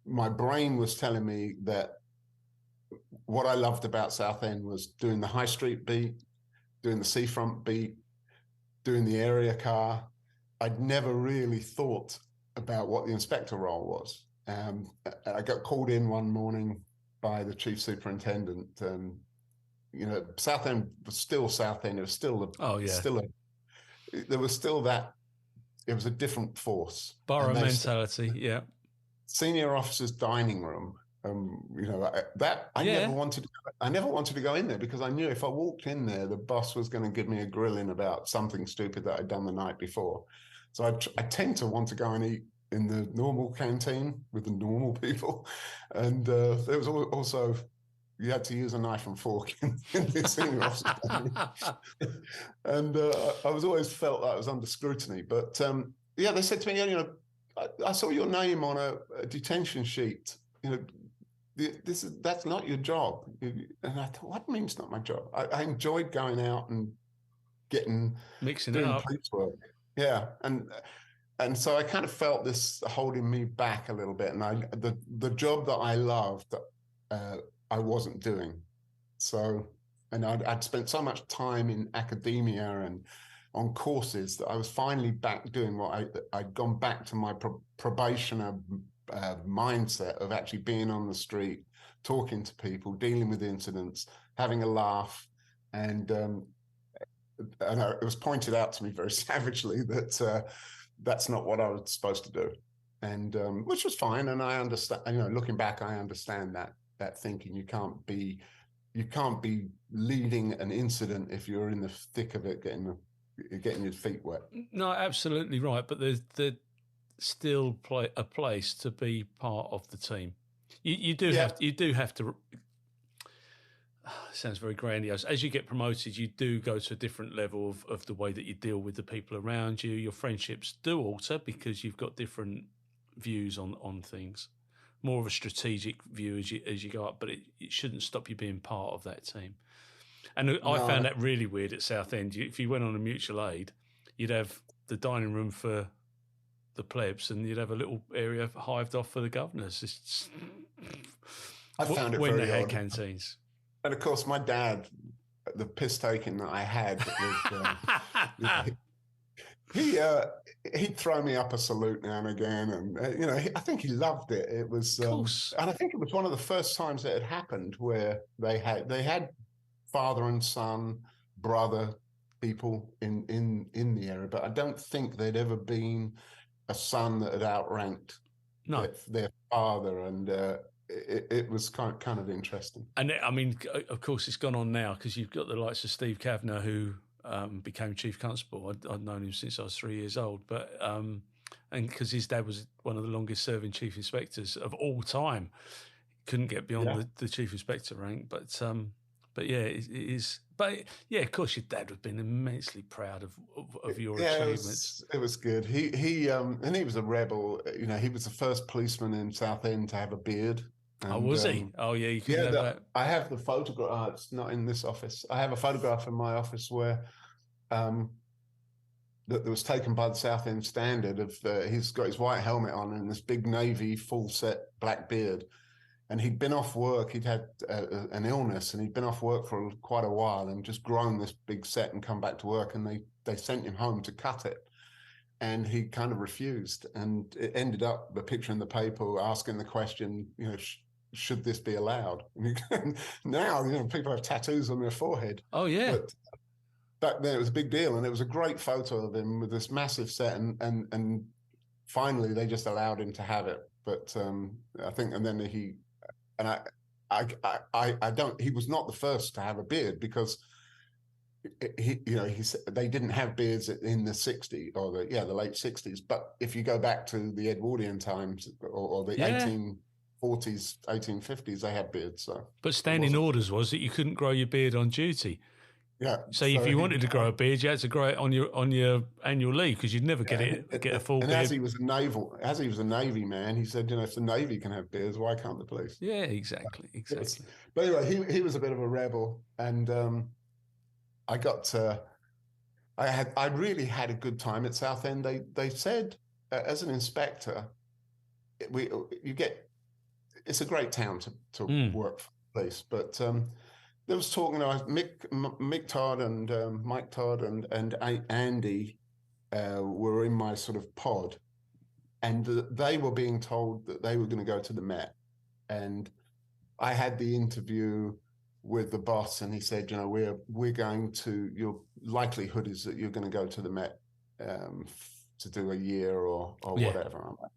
My brain was telling me that what I loved about Southend was doing the high street beat, doing the seafront beat, doing the area car. I'd never really thought about what the inspector role was. I got called in one morning by the chief superintendent, and Southend was still Southend. It was still there was still that. It was a different force. Borough mentality, yeah. Senior officers' dining room. I never wanted to go in there, because I knew if I walked in there, the boss was going to give me a grilling about something stupid that I'd done the night before. So I tend to want to go and eat in the normal canteen with the normal people, and there was also. You had to use a knife and fork in the senior officer. And I was always felt that I was under scrutiny. But they said to me, I saw your name on a detention sheet. That's not your job. And I thought, what means not my job? I enjoyed going out and mixing doing it up. police work. Yeah. And so I kind of felt this holding me back a little bit. And the job that I loved, I wasn't doing. So, and I'd spent so much time in academia and on courses that I was finally back doing what I'd gone back to my probationer mindset of actually being on the street, talking to people, dealing with incidents, having a laugh. And it was pointed out to me very savagely that that's not what I was supposed to do. And which was fine. And I understand, looking back, I understand that thinking. You can't be leading an incident if you're in the thick of it, getting your feet wet. No, absolutely right. But there's still a place to be part of the team. You do have to. Sounds very grandiose. As you get promoted, you do go to a different level of the way that you deal with the people around you. Your friendships do alter because you've got different views on things. more of a strategic view as you go up, but it shouldn't stop you being part of that team. And I found that really weird at Southend. If you went on a mutual aid, you'd have the dining room for the plebs, and you'd have a little area hived off for the governors. I found it when very they had odd. canteens. And of course, my dad, the piss taking that I had, he'd throw me up a salute now and again, and I think he loved it. It was, of course. and I think it was one of the first times that it happened where they had father and son, brother people in the area, but I don't think there'd ever been a son that had outranked their father, and it was kind of interesting. And I mean, of course, it's gone on now because you've got the likes of Steve Kavanagh, who became Chief Constable. I'd known him since I was 3 years old, but and because his dad was one of the longest serving Chief Inspectors of all time, couldn't get beyond the Chief Inspector rank. But yeah, it is. But yeah, of course, your dad would have been immensely proud of your achievements. It was good. He was a rebel. He was the first policeman in Southend to have a beard. And, was he? Oh yeah, you could have that. I have the photograph. It's not in this office. I have a photograph in my office where that was taken by the Southend Standard of he's got his white helmet on and this big navy full set black beard. And he'd been off work. He'd had an illness, and he'd been off work for quite a while, and just grown this big set and come back to work. And they sent him home to cut it, and he kind of refused. And it ended up the picture in the paper asking the question, should this be allowed? Now, people have tattoos on their forehead. Oh yeah. But back then it was a big deal, and it was a great photo of him with this massive set, and finally they just allowed him to have it. But I think, and then he. And I don't. He was not the first to have a beard, because they didn't have beards in the '60s or the late '60s. But if you go back to the Edwardian times or the 1840s, 1850s, they had beards. So, but standing orders was that you couldn't grow your beard on duty. Yeah. So if you wanted to grow a beard, you had to grow it on your annual leave, because you'd never get a full beard. And as he was a Navy man, he said, if the Navy can have beards, why can't the police? Yeah, exactly. But anyway, he was a bit of a rebel, and I really had a good time at Southend. They said as an inspector, it's a great town to work for the police, but. There was talk, Mick Todd and Mike Todd and Andy were in my sort of pod, and they were being told that they were going to go to the Met. And I had the interview with the boss, and he said, we're going to, your likelihood is that you're going to go to the Met to do a year or whatever. I'm like,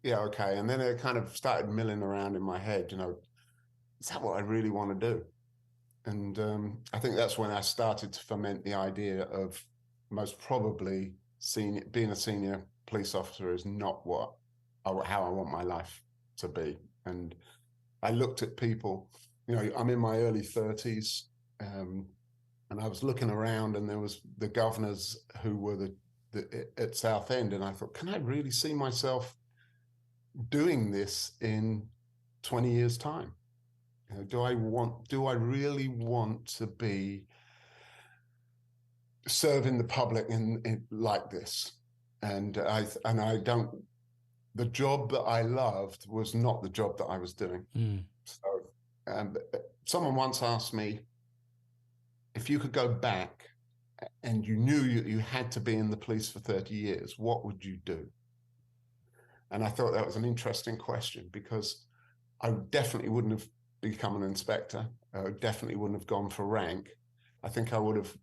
yeah, okay. And then it kind of started milling around in my head, is that what I really want to do? And I think that's when I started to foment the idea of most probably being a senior police officer is not how I want my life to be. And I looked at people, I'm in my early 30s, and I was looking around, and there was the governors who were at Southend, and I thought, can I really see myself doing this in 20 years' time? Do I really want to be serving the public in like this? And I don't. The job that I loved was not the job that I was doing. So, someone once asked me, if you could go back and you knew you had to be in the police for 30 years, what would you do? And I thought that was an interesting question, because I definitely wouldn't have become an inspector. I definitely wouldn't have gone for rank. I think I would have,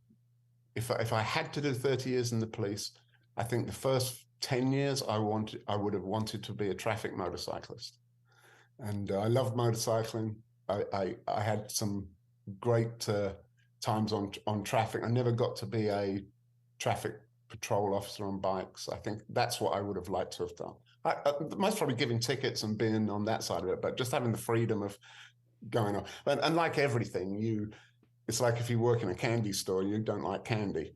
if I had to do 30 years in the police, I think the first 10 years I would have wanted to be a traffic motorcyclist. And I loved motorcycling. I had some great times on traffic. I never got to be a traffic patrol officer on bikes. I think that's what I would have liked to have done. Most probably giving tickets and being on that side of it, but just having the freedom of going on. And like everything, it's like if you work in a candy store, you don't like candy.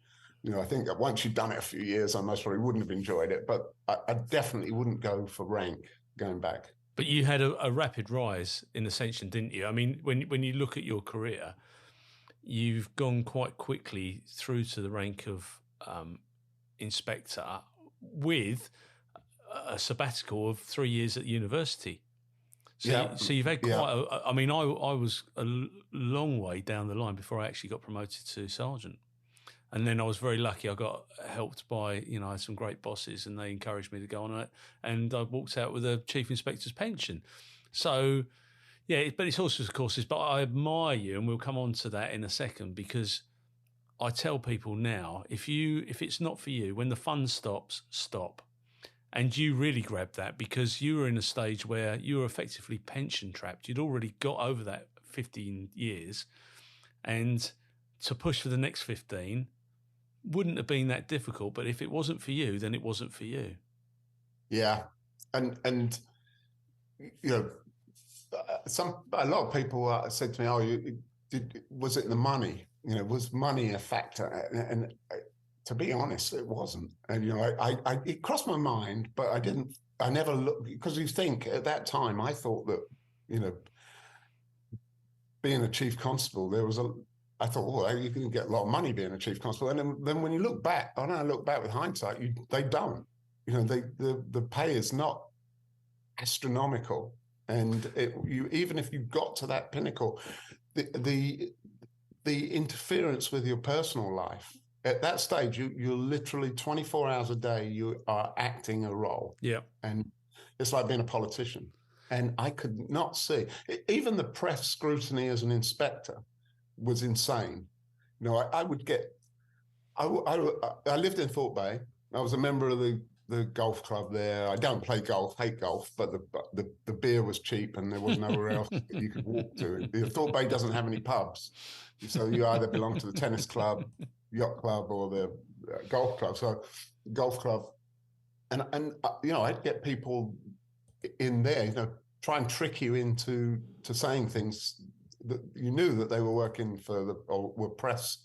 I think that once you've done it a few years, I most probably wouldn't have enjoyed it, but I definitely wouldn't go for rank going back. But you had a rapid rise in ascension, didn't you? I mean, when you look at your career, you've gone quite quickly through to the rank of inspector with a sabbatical of 3 years at university. So you've had quite I mean, I was a long way down the line before I actually got promoted to sergeant. And then I was very lucky. I got helped by, I had some great bosses and they encouraged me to go on it. And I walked out with a chief inspector's pension. So, yeah, but it's all sorts of courses. But I admire you, and we'll come on to that in a second, because I tell people now, if it's not for you, when the fun stops, stop. And you really grabbed that because you were in a stage where you were effectively pension trapped. You'd already got over that 15 years. And to push for the next 15 wouldn't have been that difficult, but if it wasn't for you, then it wasn't for you. Yeah, and a lot of people said to me, "Oh, was it the money? Was money a factor?" And to be honest, it wasn't. And it crossed my mind, but I never looked, because you think at that time I thought that being a chief constable, I thought, well, you can get a lot of money being a chief constable. And then when you look back, and I look back with hindsight, they don't. The pay is not astronomical. And even if you got to that pinnacle, the interference with your personal life, at that stage, you're literally 24 hours a day, you are acting a role. Yeah. And it's like being a politician. And I could not see, even the press scrutiny as an inspector was insane. I would get. I lived in Thorpe Bay. I was a member of the golf club there. I don't play golf, hate golf, but the beer was cheap and there was nowhere else that you could walk to. Thorpe Bay doesn't have any pubs, so you either belong to the tennis club, yacht club, or the golf club. So golf club, and I'd get people in there, try and trick you into saying things that you knew that they were working for or were press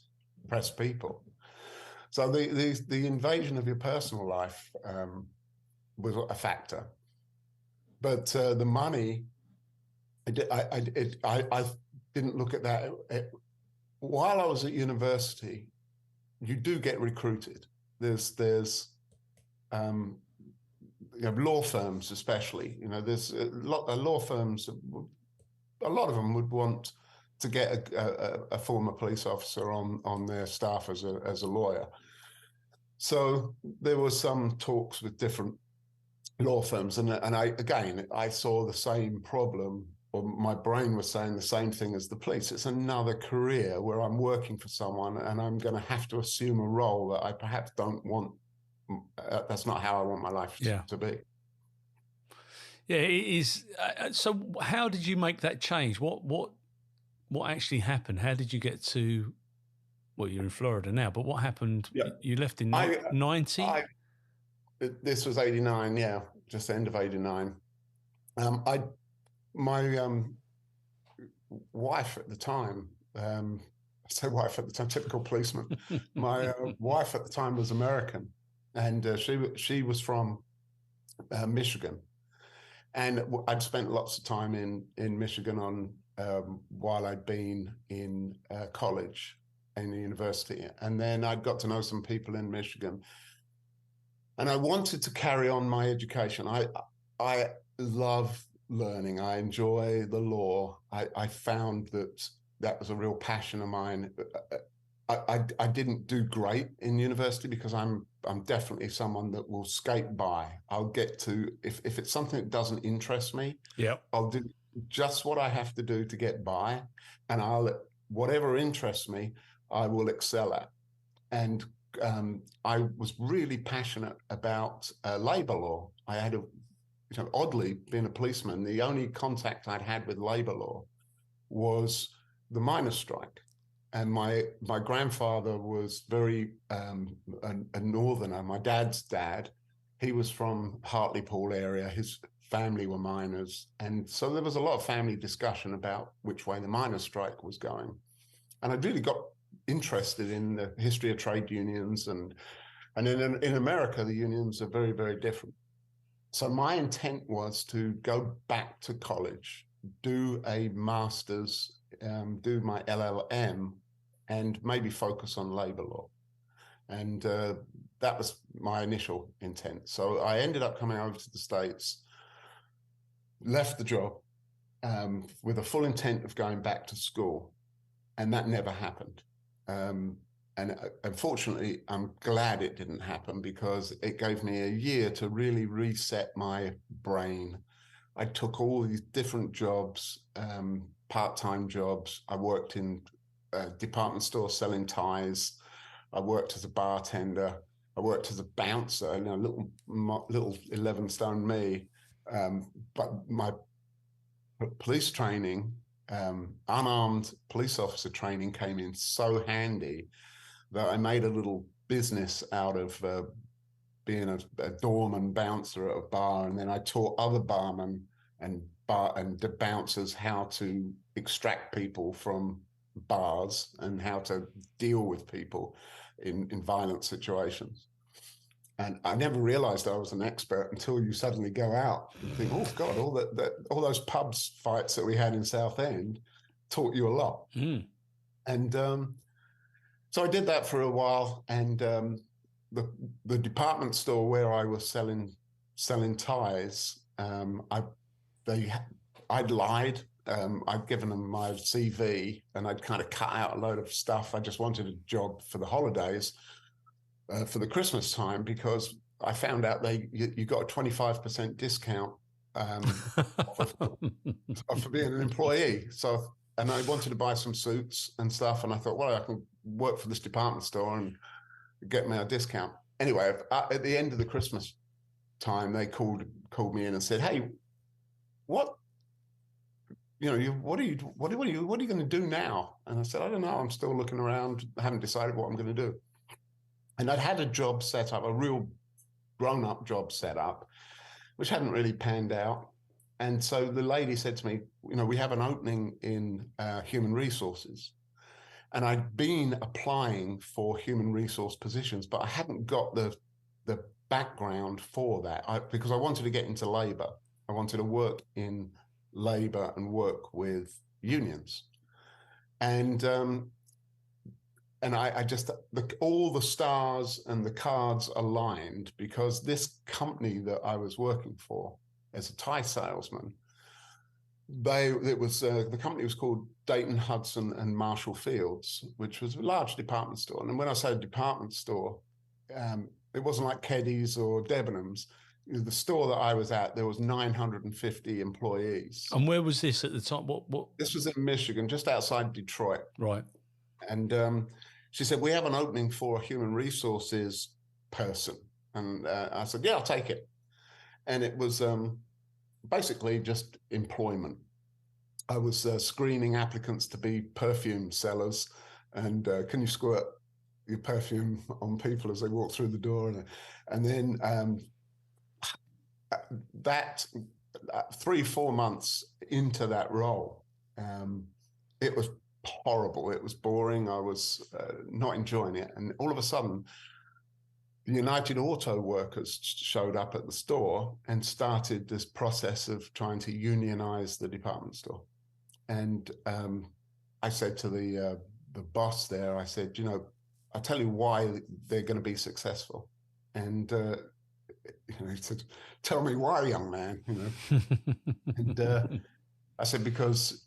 people. So the invasion of your personal life was a factor, but the money, I didn't look at that. While I was at university, you do get recruited. There's law firms, especially. There's a lot of law firms. A lot of them would want to get a former police officer on their staff as a lawyer. So there were some talks with different law firms, and I saw the same problem, or my brain was saying the same thing as the police. It's another career where I'm working for someone, and I'm going to have to assume a role that I perhaps don't want. That's not how I want my life to be. Yeah, it is. So how did you make that change? What actually happened? How did you get to, well, you're in Florida now, but what happened? Yeah. You left in 90? This was 89, yeah, just the end of 89. My wife at the time, I say wife at the time, typical policeman. My wife at the time was American, and she was from Michigan. And I'd spent lots of time in Michigan while I'd been in college and university. And then I got to know some people in Michigan. And I wanted to carry on my education. I love learning. I enjoy the law. I found that was a real passion of mine. I didn't do great in university because I'm definitely someone that will skate by. I'll get to, if it's something that doesn't interest me, I'll do just what I have to do to get by, and whatever interests me, I will excel at. And I was really passionate about labor law. I had oddly, being a policeman, the only contact I'd had with labor law was the miners' strike. And my grandfather was very a northerner. My dad's dad, he was from Hartlepool area. His family were miners. And so there was a lot of family discussion about which way the miners' strike was going. And I really got interested in the history of trade unions. And in America, the unions are very, very different. So my intent was to go back to college, do a master's, do my LLM, and maybe focus on labor law. And that was my initial intent. So I ended up coming over to the States, left the job with a full intent of going back to school, and that never happened. And unfortunately, I'm glad it didn't happen, because it gave me a year to really reset my brain. I took all these different jobs, part-time jobs. I worked in a department store selling ties. I worked as a bartender. I worked as a bouncer, little 11-stone me. But my police training, unarmed police officer training, came in so handy that I made a little business out of being a doorman bouncer at a bar, and then I taught other barmen and the bouncers how to extract people from bars and how to deal with people in violent situations. And I never realized I was an expert until you suddenly go out and think, oh God, all those pubs fights that we had in Southend taught you a lot. And so I did that for a while, and the department store where I was selling ties, I'd lied. I'd given them my CV, and I'd kind of cut out a load of stuff. I just wanted a job for the holidays, for the Christmas time, because I found out you got a 25% discount for being an employee. And I wanted to buy some suits and stuff, and I thought, well, I can work for this department store and get me a discount. Anyway, at the end of the Christmas time, they called me in and said, "Hey, what are you going to do now?" And I said, "I don't know. I'm still looking around. I haven't decided what I'm going to do." And I'd had a job set up, a real grown-up job set up, which hadn't really panned out. And so the lady said to me, "We have an opening in human resources." And I'd been applying for human resource positions, but I hadn't got the background for that because I wanted to get into labor. I wanted to work in labor and work with unions. And I just, all the stars and the cards aligned, because this company that I was working for as a tie salesman, the company was called Dayton, Hudson and Marshall Fields, which was a large department store. And when I say department store, it wasn't like Cadets or Debenhams. The store that I was at, there was 950 employees. And where was this at the time? What? This was in Michigan, just outside Detroit. Right. And she said, "We have an opening for a human resources person." And I said, "Yeah, I'll take it." And it was basically just employment. I was screening applicants to be perfume sellers, and can you squirt your perfume on people as they walk through the door? And then that 3-4 months into that role, it was horrible. It was boring. I was not enjoying it. And all of a sudden, the United Auto Workers showed up at the store and started this process of trying to unionize the department store. And I said to the boss there, I said, I'll tell you why they're going to be successful. And he said, "Tell me why, young man." And I said, "Because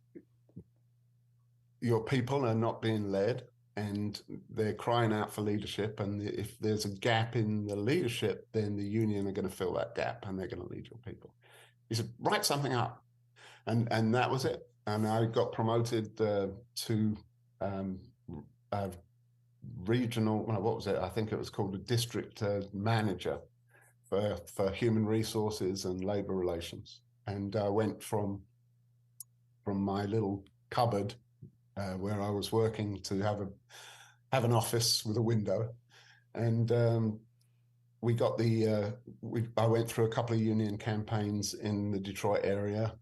your people are not being led, and they're crying out for leadership. And if there's a gap in the leadership, then the union are going to fill that gap, and they're going to lead your people." He said, "Write something up." And that was it. And I got promoted to regional, what was it? I think it was called a district manager for human resources and labor relations. And I went from my little cupboard where I was working to have an office with a window. And we got I went through a couple of union campaigns in the Detroit area.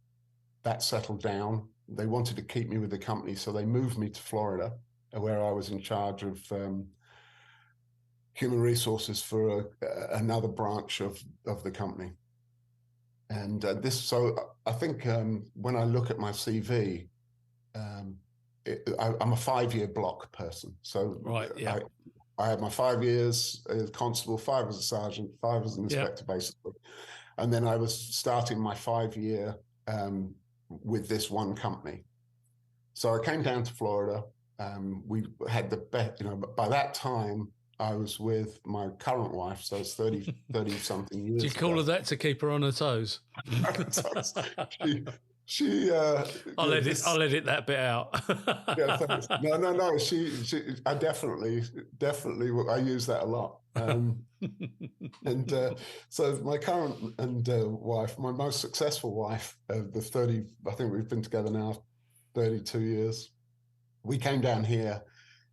That settled down. They wanted to keep me with the company, so they moved me to Florida, where I was in charge of human resources for another branch of the company. And so I think when I look at my CV, I'm a 5-year block person. So Right. Yeah. I had my 5 years as constable, 5 as a sergeant, 5 as an inspector, basically. And then I was starting my 5-year with this one company. So I came down to Florida. We had the best, by that time, I was with my current wife, so it's 30 something years. Do you call her that to keep her on her toes? I'll edit that bit out. Yeah, thanks. No. I definitely, I use that a lot. So my current wife, my most successful wife of the 30, I think we've been together now 32 years. We came down here,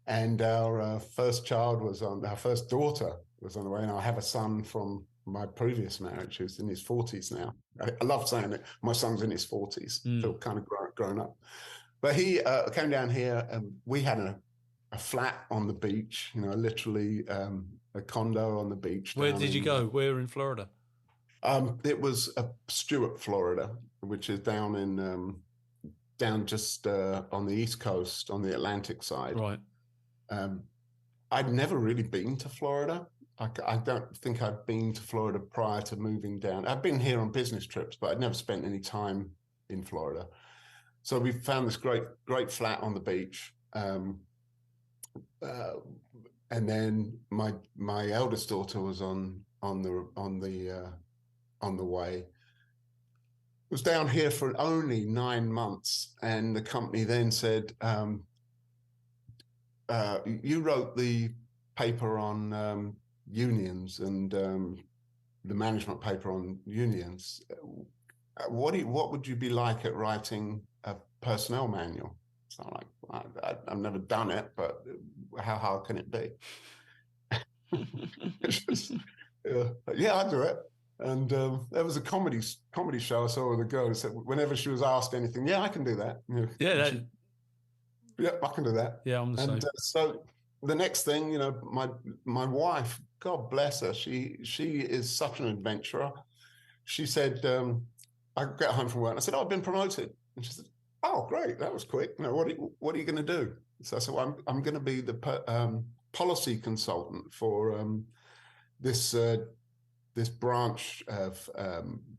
and our first daughter was on the way, and I have a son from my previous marriage who's in his 40s now. I love saying it. My son's in his 40s, feel kind of grown up. But he came down here, and we had a flat on the beach, literally a condo on the beach. Where did you go? Where in Florida? It was Stewart, Florida, which is down just on the East Coast, on the Atlantic side. Right. I'd never really been to Florida. I don't think I'd been to Florida prior to moving down. I've been here on business trips, but I'd never spent any time in Florida. So we found this great flat on the beach. And then my eldest daughter was on the way. Was down here for only 9 months, and the company then said, you wrote the paper on unions and the management paper on unions. What would you be like at writing a personnel manual? So I'm like, I've never done it, but how hard can it be? Yeah, I'll do it. And there was a comedy show I saw with a girl who said whenever she was asked anything, yeah, I can do that. Yeah, I can do that. Yeah, I'm the same. So the next thing, my wife, God bless her, she is such an adventurer. She said, I got home from work and I said, I've been promoted. And she said, oh, great, that was quick. What are you going to do? So I said, well, I'm going to be the policy consultant for this branch of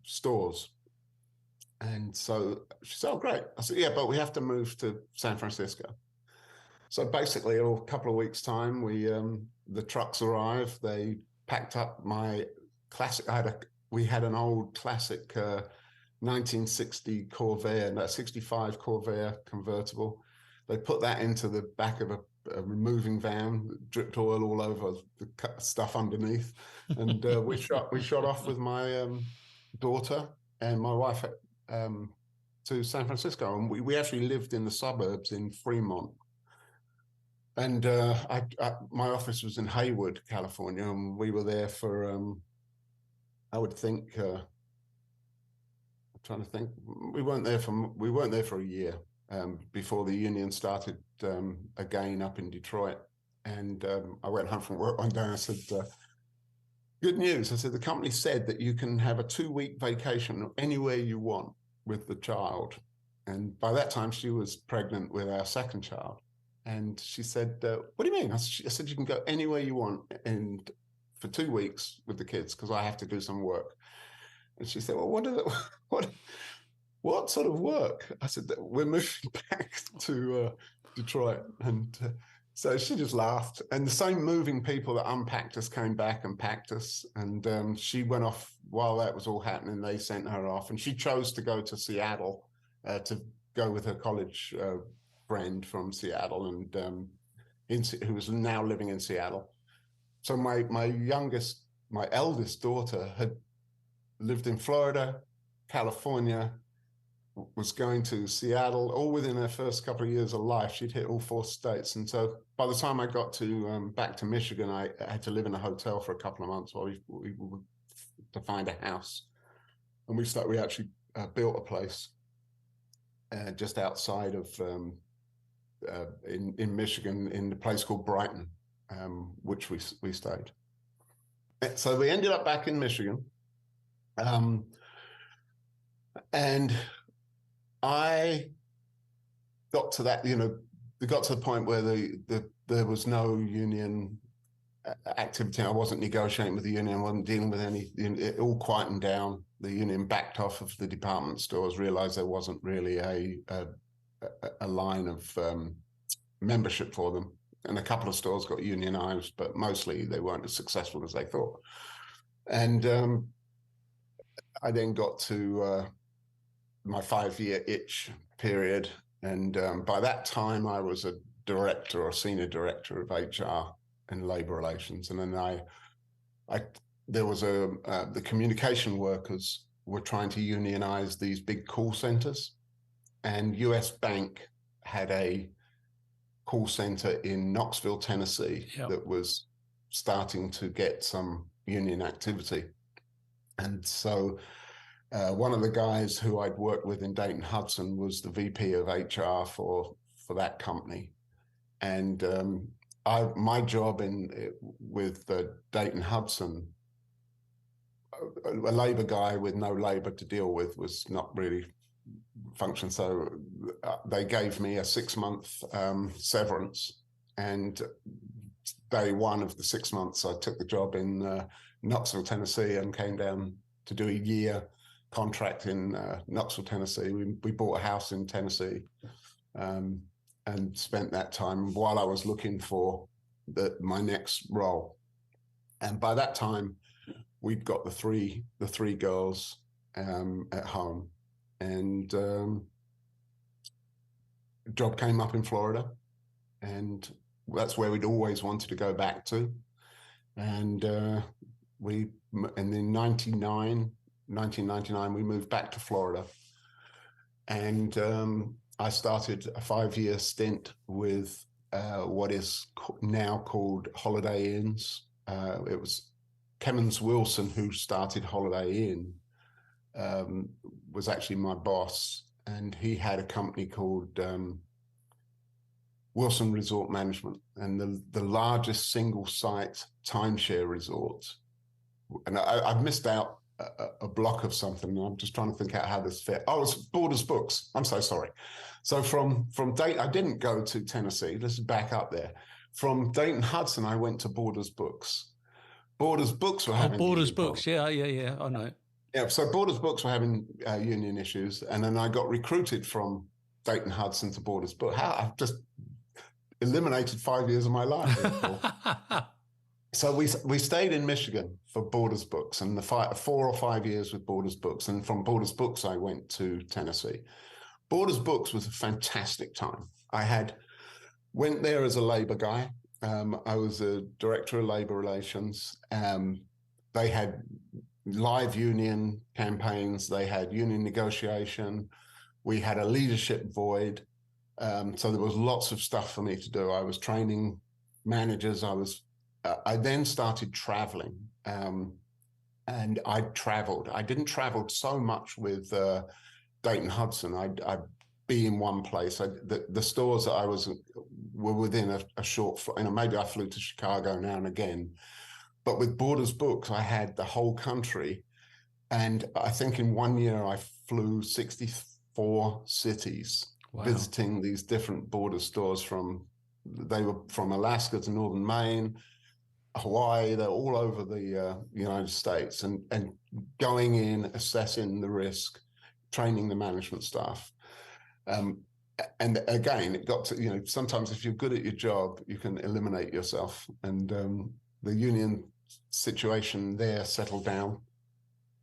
stores. And so she said, oh, great. I said, yeah, but we have to move to San Francisco. So basically, in a couple of weeks' time, the trucks arrived. They packed up my classic. We had an old classic 1960 Corvair, 65 Corvair convertible. They put that into the back of a removing van, dripped oil all over the stuff underneath, and we shot off with my daughter and my wife to San Francisco, and we actually lived in the suburbs in Fremont. And my office was in Hayward, California, and we were there for I would think. I'm trying to think. We weren't there for a year before the union started again up in Detroit. And I went home from work one day and I said, good news. I said, the company said that you can have a 2-week vacation anywhere you want with the child. And by that time, she was pregnant with our second child. And she said, what do you mean? I said, you can go anywhere you want and for 2 weeks with the kids because I have to do some work. And she said, well, what sort of work? I said, we're moving back to Detroit. And so she just laughed. And the same moving people that unpacked us came back and packed us. And she went off while that was all happening. They sent her off. And she chose to go to Seattle to go with her college friend from Seattle and who was now living in Seattle. So my eldest daughter had lived in Florida, California, was going to Seattle, all within her first couple of years of life. She'd hit all 4 states. And so by the time I got to back to Michigan, I had to live in a hotel for a couple of months while we to find a house. And we actually built a place just outside of in Michigan, in a place called Brighton, which we stayed. So we ended up back in Michigan. And I got to that, we got to the point where there was no union activity. I wasn't negotiating with the union. I wasn't dealing with any. It all quietened down. The union backed off of the department stores. Realised there wasn't really a line of membership for them. And a couple of stores got unionised, but mostly they weren't as successful as they thought. And I then got to my 5-year itch period. And by that time, I was a director or senior director of HR and labour relations. And then there was the communication workers were trying to unionize these big call centers. And US Bank had a call center in Knoxville, Tennessee, that was starting to get some union activity. And so one of the guys who I'd worked with in Dayton Hudson was the VP of HR for that company. And my job with Dayton Hudson, a labor guy with no labor to deal with, was not really function. So they gave me a 6-month severance, and day one of the 6 months, I took the job in Knoxville, Tennessee, and came down to do a year contract in Knoxville, Tennessee. We bought a house in Tennessee, and spent that time while I was looking for my next role. And by that time, we'd got the three girls at home, and a job came up in Florida, and that's where we'd always wanted to go back to. And in 1999, we moved back to Florida, and I started a 5-year stint with what is now called Holiday Inns. It was Kemmons Wilson who started Holiday Inn, was actually my boss, and he had a company called Wilson Resort Management, and the largest single site timeshare resort. And I've missed out a block of something. I'm just trying to think out how this fit. Oh, it's Borders Books. I'm so sorry. So from Dayton, I didn't go to Tennessee. Let's back up there. From Dayton Hudson, I went to Borders Books. Borders Books were having Borders Books. Yeah, I know. Yeah, so Borders Books were having union issues, and then I got recruited from Dayton Hudson to Borders Books. I've just eliminated 5 years of my life. So we stayed in Michigan for Borders Books, and the 4 or 5 years with Borders Books, and from Borders Books I went to Tennessee. Borders Books was a fantastic time. Went there as a labor guy. I was a director of labor relations. They had live union campaigns. They had union negotiation. We had a leadership void. So there was lots of stuff for me to do. I was training managers. I then started traveling, and I traveled. I didn't travel so much with Dayton Hudson. I'd be in one place. The stores that I was were within a short flight. Maybe I flew to Chicago now and again, but with Borders Books, I had the whole country, and I think in 1 year I flew 64 cities. Wow. Visiting these different border stores they were from Alaska to northern Maine, Hawaii. They're all over the United States, and going in, assessing the risk, training the management staff. And again, it got to, sometimes if you're good at your job, you can eliminate yourself. And the union situation there settled down,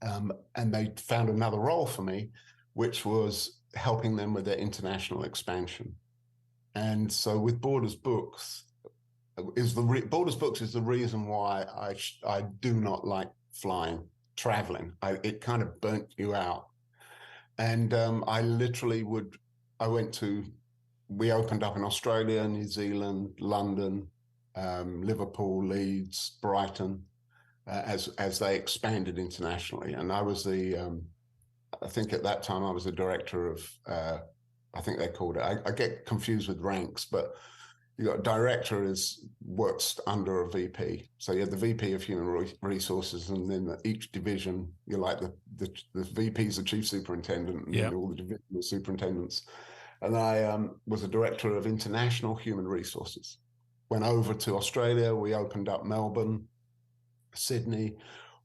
and they found another role for me, which was helping them with their international expansion. And so with Borders Books, Borders Books is the reason why I do not like traveling. It kind of burnt you out. And we opened up in Australia, New Zealand, London, Liverpool, Leeds, Brighton, as they expanded internationally. And I was I think at that time I was the director of, I think they called it, I get confused with ranks, but you got a director works under a VP. So you have the VP of Human Resources, and then each division, you're like the VPs, the chief superintendent, and Yeah. all the divisional superintendents. And I was a director of international human resources. Went over to Australia. We opened up Melbourne, Sydney.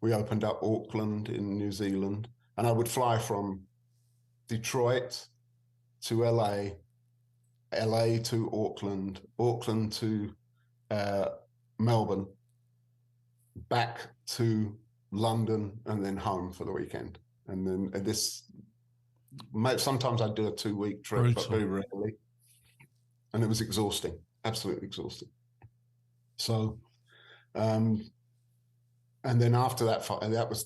We opened up Auckland in New Zealand. And I would fly from Detroit to LA, LA to Auckland, Auckland to Melbourne, back to London, and then home for the weekend. And then sometimes I'd do a 2-week trip, Brutal. but very rarely. And it was exhausting, absolutely exhausting. So, and then after that,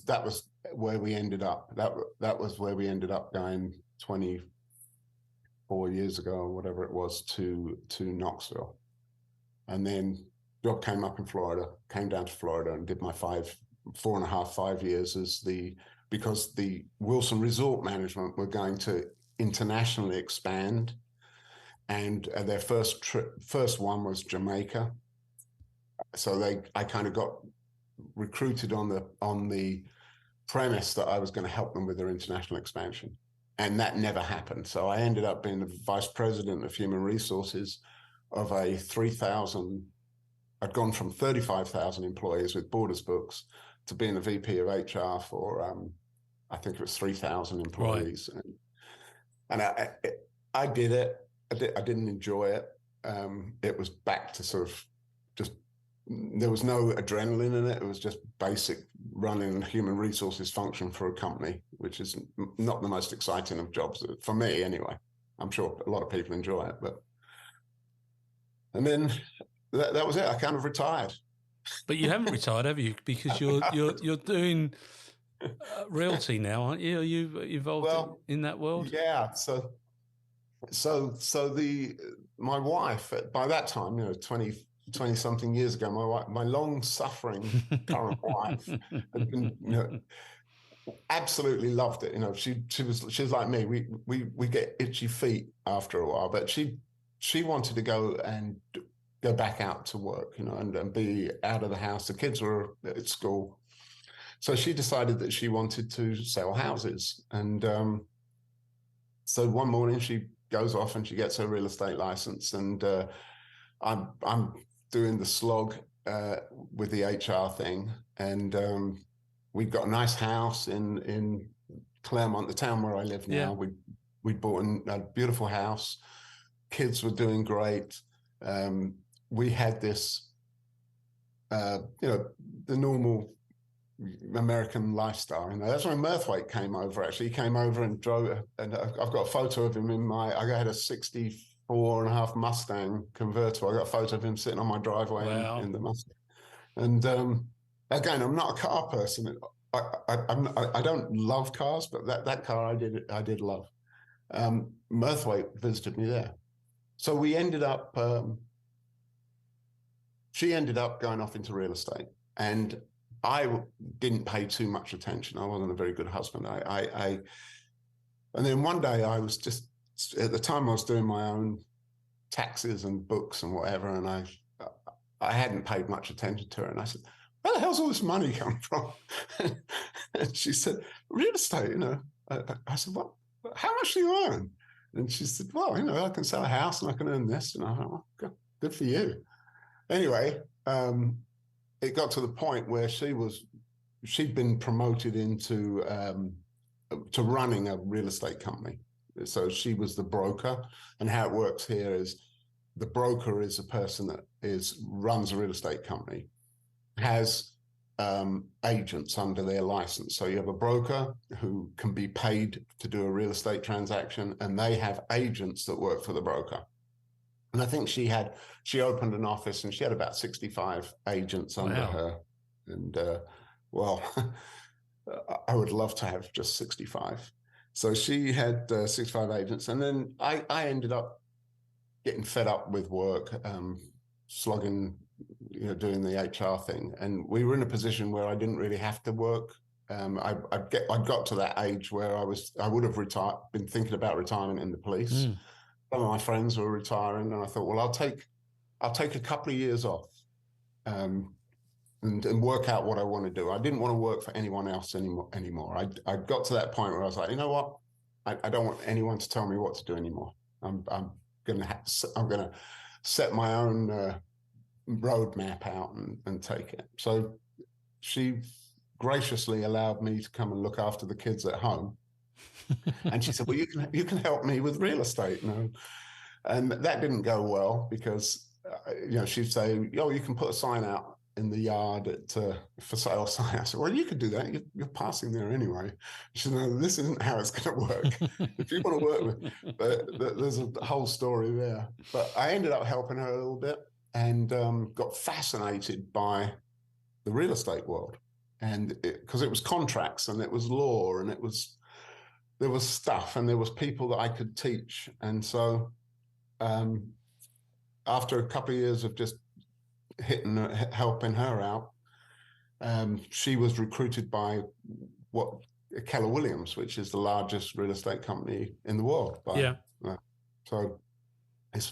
that was where we ended up. That was where we ended up going 24 years ago, or whatever it was, to Knoxville. And then job came up in Florida, came down to Florida and did my 4.5 years because the Wilson Resort Management were going to internationally expand. And their first one was Jamaica. So I kind of got recruited on the premise that I was going to help them with their international expansion. And that never happened. So I ended up being the vice president of human resources of a 3,000. I'd gone from 35,000 employees with Borders books to being the VP of HR for, I think it was 3,000 employees. Right. And I did it. I didn't enjoy it. It was back to sort of just, there was no adrenaline in it. It was just basic running a human resources function for a company, which is not the most exciting of jobs, for me anyway. I'm sure a lot of people enjoy it, and then that was it. I kind of retired. But you haven't retired, have you? Because you're doing realty now, aren't you? Are you involved in that world? Yeah. So my wife, by that time, 20 something years ago, my long-suffering current wife had been, absolutely loved it. She was like me. We get itchy feet after a while, but she wanted to go back out to work, and be out of the house. The kids were at school, so she decided that she wanted to sell houses. And so one morning she goes off and she gets her real estate license, and I'm doing the slog with the HR thing, and we got a nice house in Claremont, the town where I live now. Yeah. We bought a beautiful house. Kids were doing great. We had this, the normal American lifestyle. That's when Murthwaite came over. Actually, he came over and drove, and I've got a photo of him I had a 64.5 Mustang convertible. I got a photo of him sitting on my driveway. Wow. in the Mustang. And again, I'm not a car person. I don't love cars, but that car I did love. Murthwaite visited me there, so we ended up. She ended up going off into real estate, and I didn't pay too much attention. I wasn't a very good husband. And then one day I was just, at the time I was doing my own taxes and books and whatever, and I hadn't paid much attention to her. And I said, "Where the hell's all this money come from?" And she said, "Real estate, I said, "What? How much do you earn?" And she said, "Well, I can sell a house and I can earn this." And I thought, "Well, good for you." Anyway, it got to the point where she'd been promoted into to running a real estate company. So she was the broker, and how it works here is the broker is a person that runs a real estate company, has agents under their license. So you have a broker who can be paid to do a real estate transaction, and they have agents that work for the broker. And I think she opened an office and she had about 65 agents under her. And I would love to have just 65. So she had 65 agents. And then I ended up getting fed up with work, slogging, doing the HR thing. And we were in a position where I didn't really have to work. I got to that age where I would have been thinking about retirement in the police. Mm. Some of my friends were retiring, and I thought, well, I'll take a couple of years off. And and work out what I want to do. I didn't want to work for anyone else anymore. I got to that point where I was like, you know what? I don't want anyone to tell me what to do anymore. I'm gonna set my own roadmap out and take it. So she graciously allowed me to come and look after the kids at home. And she said, well, you can help me with real estate. And that didn't go well because, she'd say, oh, you can put a sign out in the yard for sale sign. I said, well, you could do that. You're passing there anyway. She said, no, this isn't how it's going to work. If you want to work with me, but there's a whole story there. But I ended up helping her a little bit and got fascinated by the real estate world. And because it was contracts and it was law and there was stuff and there was people that I could teach. And so after a couple of years of just helping her out, she was recruited by Keller Williams, which is the largest real estate company in the world. So it's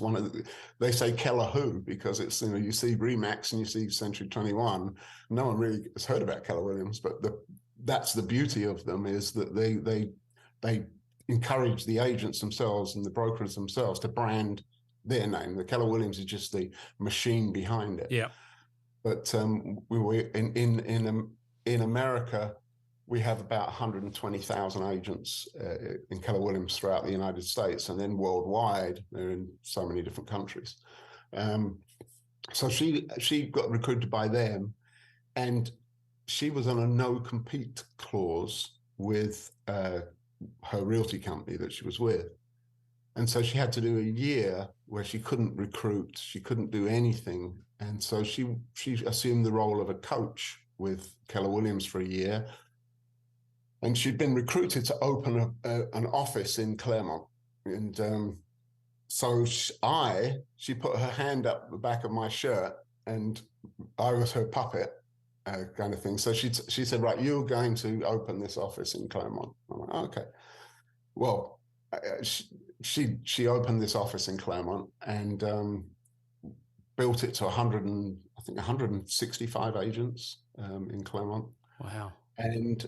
they say Keller who, because it's, you see Remax and you see Century 21. No one really has heard about Keller Williams, but that's the beauty of them, is that they encourage the agents themselves and the brokers themselves to brand their name. The Keller Williams is just the machine behind it. Yeah. But we were in America, we have about 120,000 agents in Keller Williams throughout the United States, and then worldwide, they're in so many different countries. So she got recruited by them, and she was on a no-compete clause with her realty company that she was with. And so she had to do a year where she couldn't recruit, she couldn't do anything. And so she assumed the role of a coach with Keller Williams for a year. And she'd been recruited to open an office in Claremont. And so she put her hand up the back of my shirt and I was her puppet kind of thing. So she said, right, you're going to open this office in Claremont. I'm like, oh, okay. Well, she opened this office in Claremont and built it to 165 agents in Claremont. Wow. And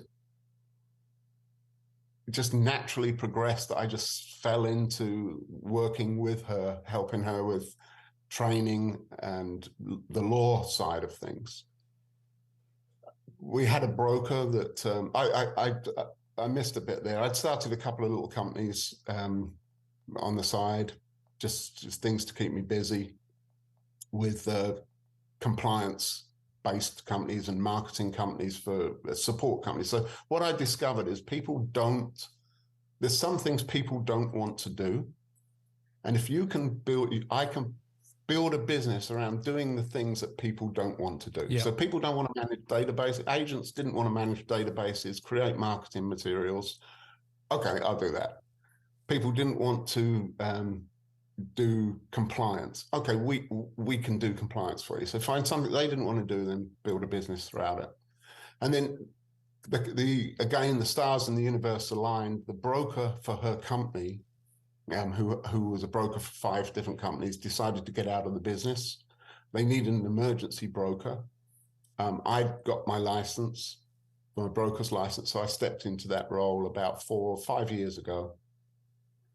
just naturally progressed. I just fell into working with her, helping her with training and the law side of things. We had a broker that I missed a bit there. I'd started a couple of little companies on the side, just things to keep me busy with compliance-based companies and marketing companies for support companies. So what I discovered is there's some things people don't want to do. And if you can I can build a business around doing the things that people don't want to do. Yeah. So people don't want to manage databases. Agents didn't want to manage databases, create marketing materials. Okay, I'll do that. People didn't want to do compliance. Okay, we can do compliance for you. So find something they didn't want to do, then build a business throughout it. And then again, the stars and the universe aligned. The broker for her company, who was a broker for 5 different companies, decided to get out of the business. They needed an emergency broker. I got my license, my broker's license, so I stepped into that role about 4 or 5 years ago,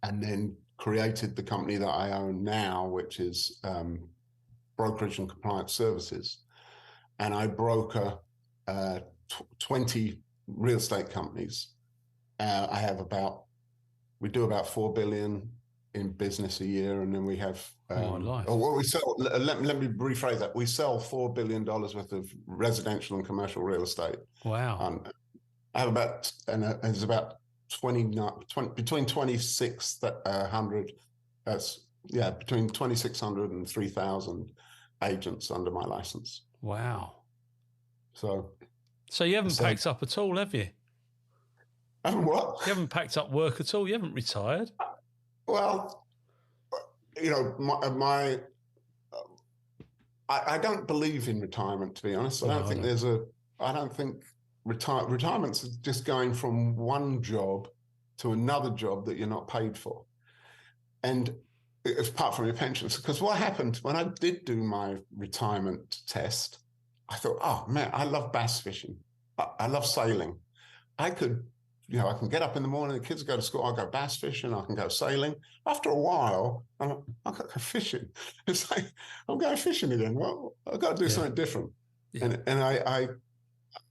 and then created the company that I own now, which is Brokerage and Compliance Services. And I broker 20 real estate companies. We do about 4 billion in business a year, and then we have we sell. Let me rephrase that. We sell $4 billion worth of residential and commercial real estate. Wow. I have there's about 20 between 2,600. Between 2,600 and 3,000 agents under my license. Wow. So you haven't packed up at all, have you? What? You haven't packed up work at all? You haven't retired? Well, I don't believe in retirement, to be honest. I don't think retirement's just going from one job to another job that you're not paid for. And apart from your pensions, because what happened when I did do my retirement test, I thought, oh man, I love bass fishing. I love sailing. I could, I can get up in the morning, the kids go to school, I'll go bass fishing, I can go sailing. After a while, I'll go fishing. It's like, I'm going fishing again. Well, I've got to do something different. Yeah. And I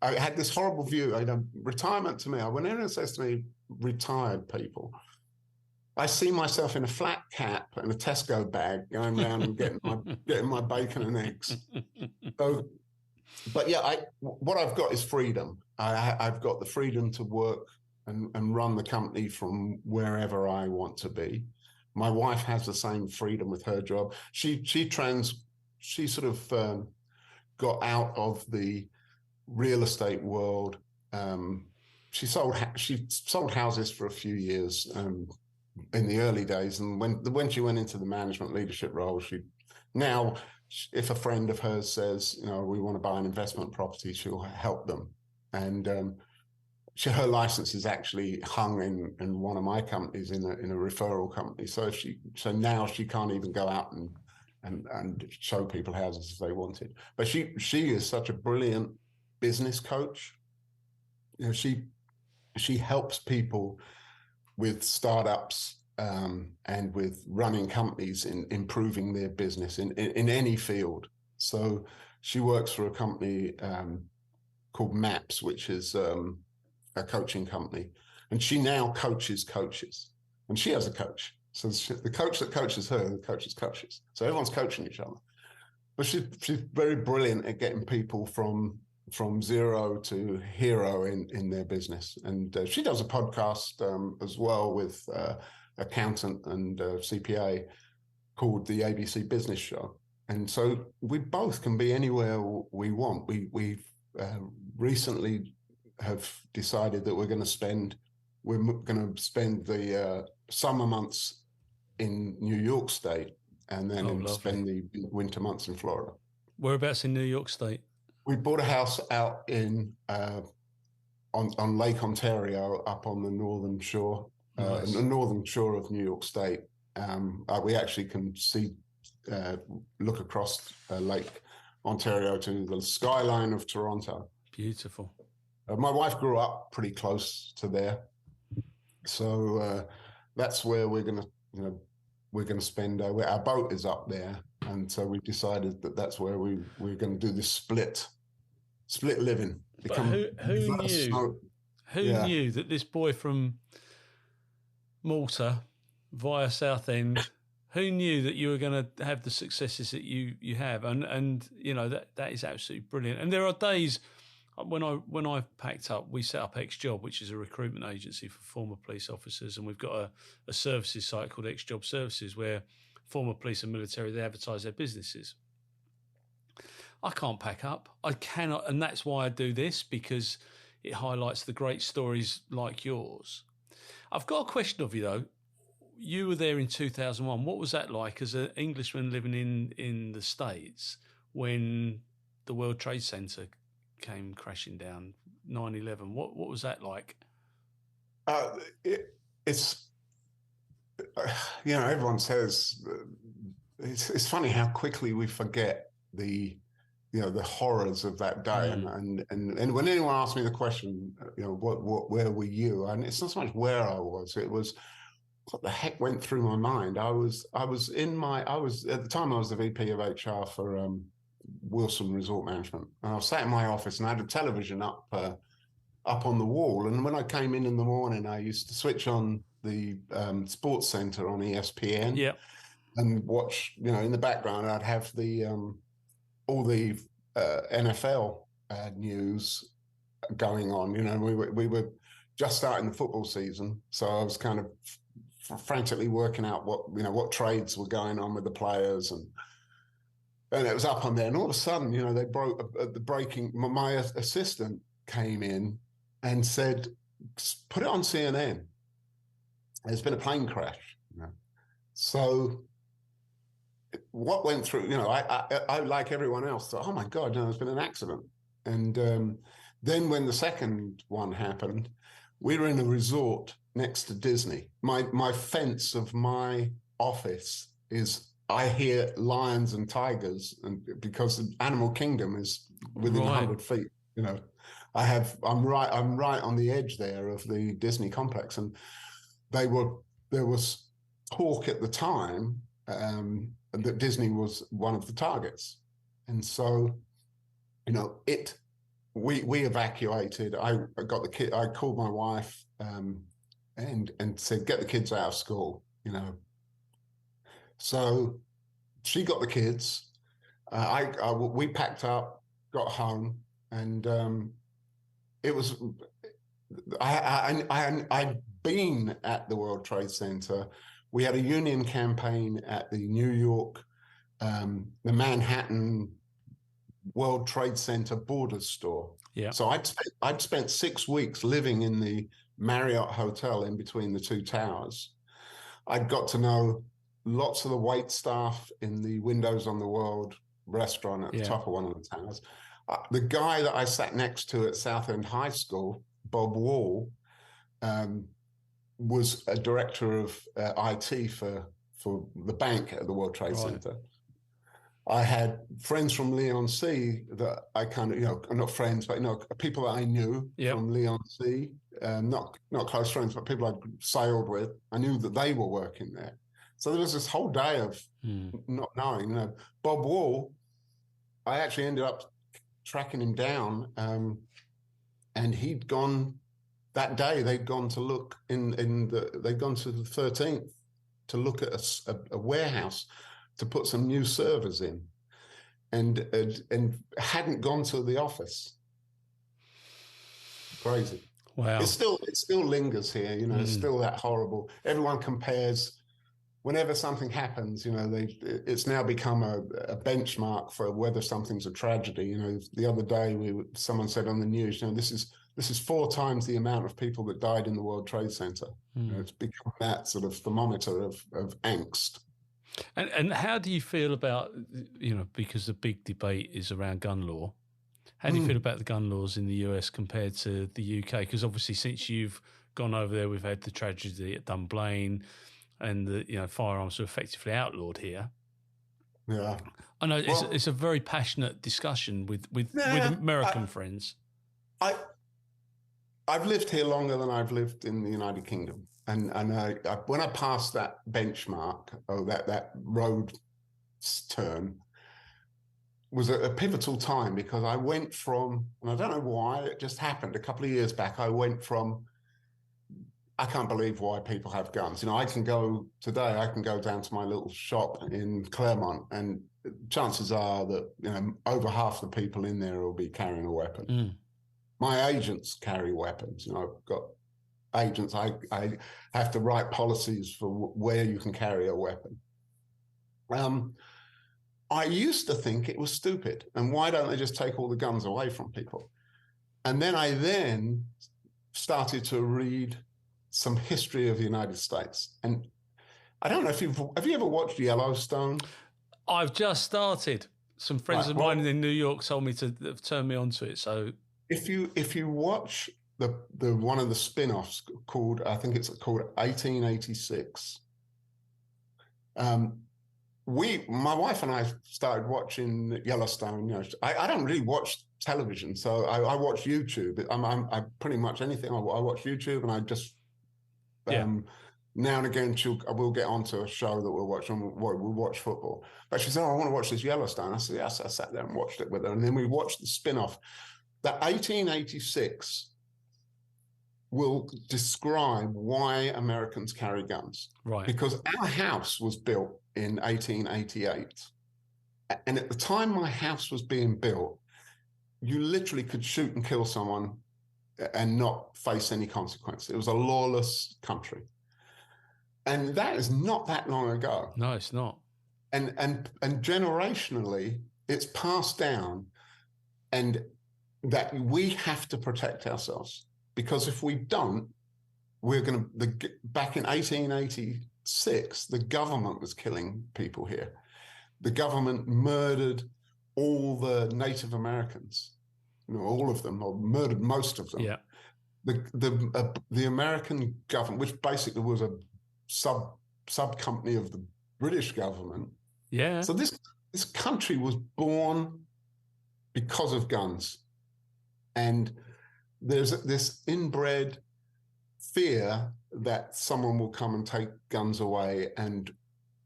had this horrible view. Retirement to me, when anyone says to me, retired people, I see myself in a flat cap and a Tesco bag going around and getting my bacon and eggs. So, but yeah, what I've got is freedom. I've got the freedom to work and run the company from wherever I want to be. My wife has the same freedom with her job. She sort of got out of the real estate world. She sold houses for a few years in the early days, and when she went into the management leadership role, if a friend of hers says, we want to buy an investment property, she'll help them. And her license is actually hung in one of my companies in a referral company. So now she can't even go out and show people houses if they wanted. But she is such a brilliant business coach. She helps people with startups and with running companies in improving their business in any field. So she works for a company called MAPS, which is a coaching company. And she now coaches coaches. And she has a coach. So the coach that coaches her, the coaches coaches. So everyone's coaching each other. But she's very brilliant at getting people from zero to hero in their business. And she does a podcast as well with accountant and CPA called the ABC Business Show. And so we both can be anywhere we want. We've recently have decided that we're going to spend the summer months in New York State and then spend the winter months in Florida. Whereabouts in New York State? We bought a house out in on Lake Ontario, up on the northern shore, nice. The northern shore of New York State. We actually can look across Lake Ontario to the skyline of Toronto. Beautiful. My wife grew up pretty close to there, so that's where we're gonna spend. Our boat is up there, and so we've decided that that's where we're going to do this split living. But who knew? Who knew that this boy from Malta via Southend? Who knew that you were going to have the successes that you have? And that is absolutely brilliant. And there are days when I packed up, we set up X-Job, which is a recruitment agency for former police officers, and we've got a services site called X-Job Services where former police and military, they advertise their businesses. I can't pack up. I cannot, and that's why I do this, because it highlights the great stories like yours. I've got a question of you, though. You were there in 2001. What was that like as an Englishman living in the States when the World Trade Center came crashing down, 9/11? What was that like? It's everyone says it's funny how quickly we forget the horrors of that day. And when anyone asks me the question, where were you? And it's not so much where I was, it was what the heck went through my mind. I was at the time I was the VP of HR for Wilson Resort Management, and I was sat in my office and I had a television up on the wall. And when I came in the morning, I used to switch on the Sports Center on ESPN, and watch. In the background, I'd have the all the NFL news going on. We were just starting the football season, so I was kind of frantically working out what trades were going on with the players, and it was up on there. And all of a sudden, they broke the breaking. My assistant came in and said, "Put it on CNN. There's been a plane crash." So what went through, I like everyone else thought, oh my God, there's been an accident. And then when the second one happened, we were in a resort next to Disney. My fence of my office is, I hear lions and tigers, and because the animal kingdom is within Right. 100 feet. You know, I'm right on the edge there of the Disney complex, and there was talk at the time that Disney was one of the targets, and so, you know, we evacuated. I got the kid. I called my wife and said, get the kids out of school. You know, so she got the kids. We packed up, got home, and it was. I'd been at the World Trade Center. We had a union campaign at the New York, the Manhattan World Trade Center Borders store. Yeah. So I'd spent 6 weeks living in the Marriott Hotel in between the two towers. I'd got to know lots of the wait staff in the Windows on the World restaurant at the top of one of the towers. The guy that I sat next to at Southend High School, Bob Wall, was a director of IT for the bank at the World Trade Center. I had friends from Leon C that I kind of, you know, not friends, but, you know, people that I knew from Leon C, not close friends, but people I'd sailed with. I knew that they were working there. So there was this whole day of not knowing. You know, Bob Wall, I actually ended up tracking him down, and he'd gone that day. They'd gone to look they'd gone to the 13th to look at a warehouse to put some new servers in, and hadn't gone to the office. Crazy. Wow. It still lingers here, you know. It's still that horrible. Everyone compares. Whenever something happens, you know, it's now become a benchmark for whether something's a tragedy. You know, the other day someone said on the news, you know, this is 4 times the amount of people that died in the World Trade Center. You know, it's become that sort of thermometer of angst. And how do you feel about, you know, because the big debate is around gun law, how do you feel about the gun laws in the US compared to the UK? Because obviously since you've gone over there, we've had the tragedy at Dunblane, and the, you know, firearms are effectively outlawed here. Yeah, I know it's a very passionate discussion with American friends. I've lived here longer than I've lived in the United Kingdom, and when I passed that benchmark, that road turn, was a pivotal time, because I went from, and I don't know why, it just happened a couple of years back. I went from, I can't believe why people have guns. You know, I can go down to my little shop in Claremont, and chances are that, you know, over half the people in there will be carrying a weapon. My agents carry weapons. You know, I've got agents. I have to write policies for where you can carry a weapon. I used to think it was stupid, and why don't they just take all the guns away from people? And then I started to read some history of the United States. And I don't know if have you ever watched Yellowstone? I've just started. Some friends of mine in New York told me to turn me on to it. So if you watch the one of the spin-offs called, I think it's called 1886. My wife and I started watching Yellowstone. You know, I don't really watch television, so I watch YouTube. I pretty much anything. I watch YouTube, and I just now and again we'll get onto a show that we'll watch, and we'll watch football. But she said, "Oh, I want to watch this Yellowstone." I said, "Yes." I sat there and watched it with her, and then we watched the spin-off. That 1886 will describe why Americans carry guns, right? Because our house was built in 1888, and at the time my house was being built, you literally could shoot and kill someone and not face any consequence. It was a lawless country. And that is not that long ago. No, it's not. And generationally, it's passed down, and that we have to protect ourselves, because if we don't, we're going to, back in 1886, the government was killing people here. The government murdered all the Native Americans. You know, all of them, or murdered most of them. Yeah. The American government, which basically was a sub company of the British government. Yeah. So this country was born because of guns. And there's this inbred fear that someone will come and take guns away, and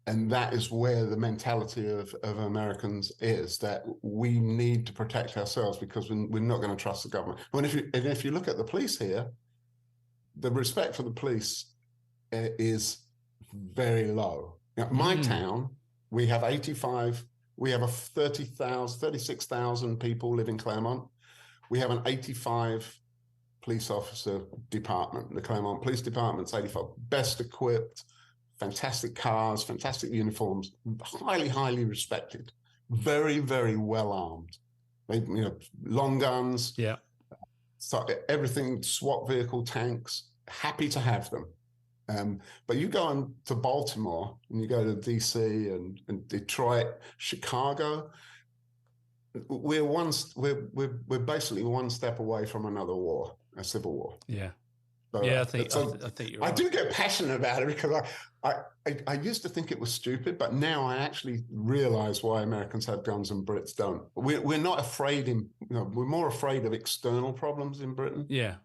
that is where the mentality of Americans is, that we need to protect ourselves because we're not going to trust the government. And if you look at the police here, the respect for the police is very low. Now, my town, we have 36,000 people live in Claremont. We have an 85 police officer department. The Claremont Police Department's 85, best equipped, fantastic cars, fantastic uniforms, highly, highly respected, very, very well armed. They, long guns, so everything, SWAT vehicle, tanks, happy to have them. But you go on to Baltimore and you go to DC and Detroit, Chicago. We're basically one step away from another war, a civil war. Yeah. So, I think you're right. I do get passionate about it because I used to think it was stupid, but now I actually realize why Americans have guns and Brits don't. We're not afraid we're more afraid of external problems in Britain. Yeah.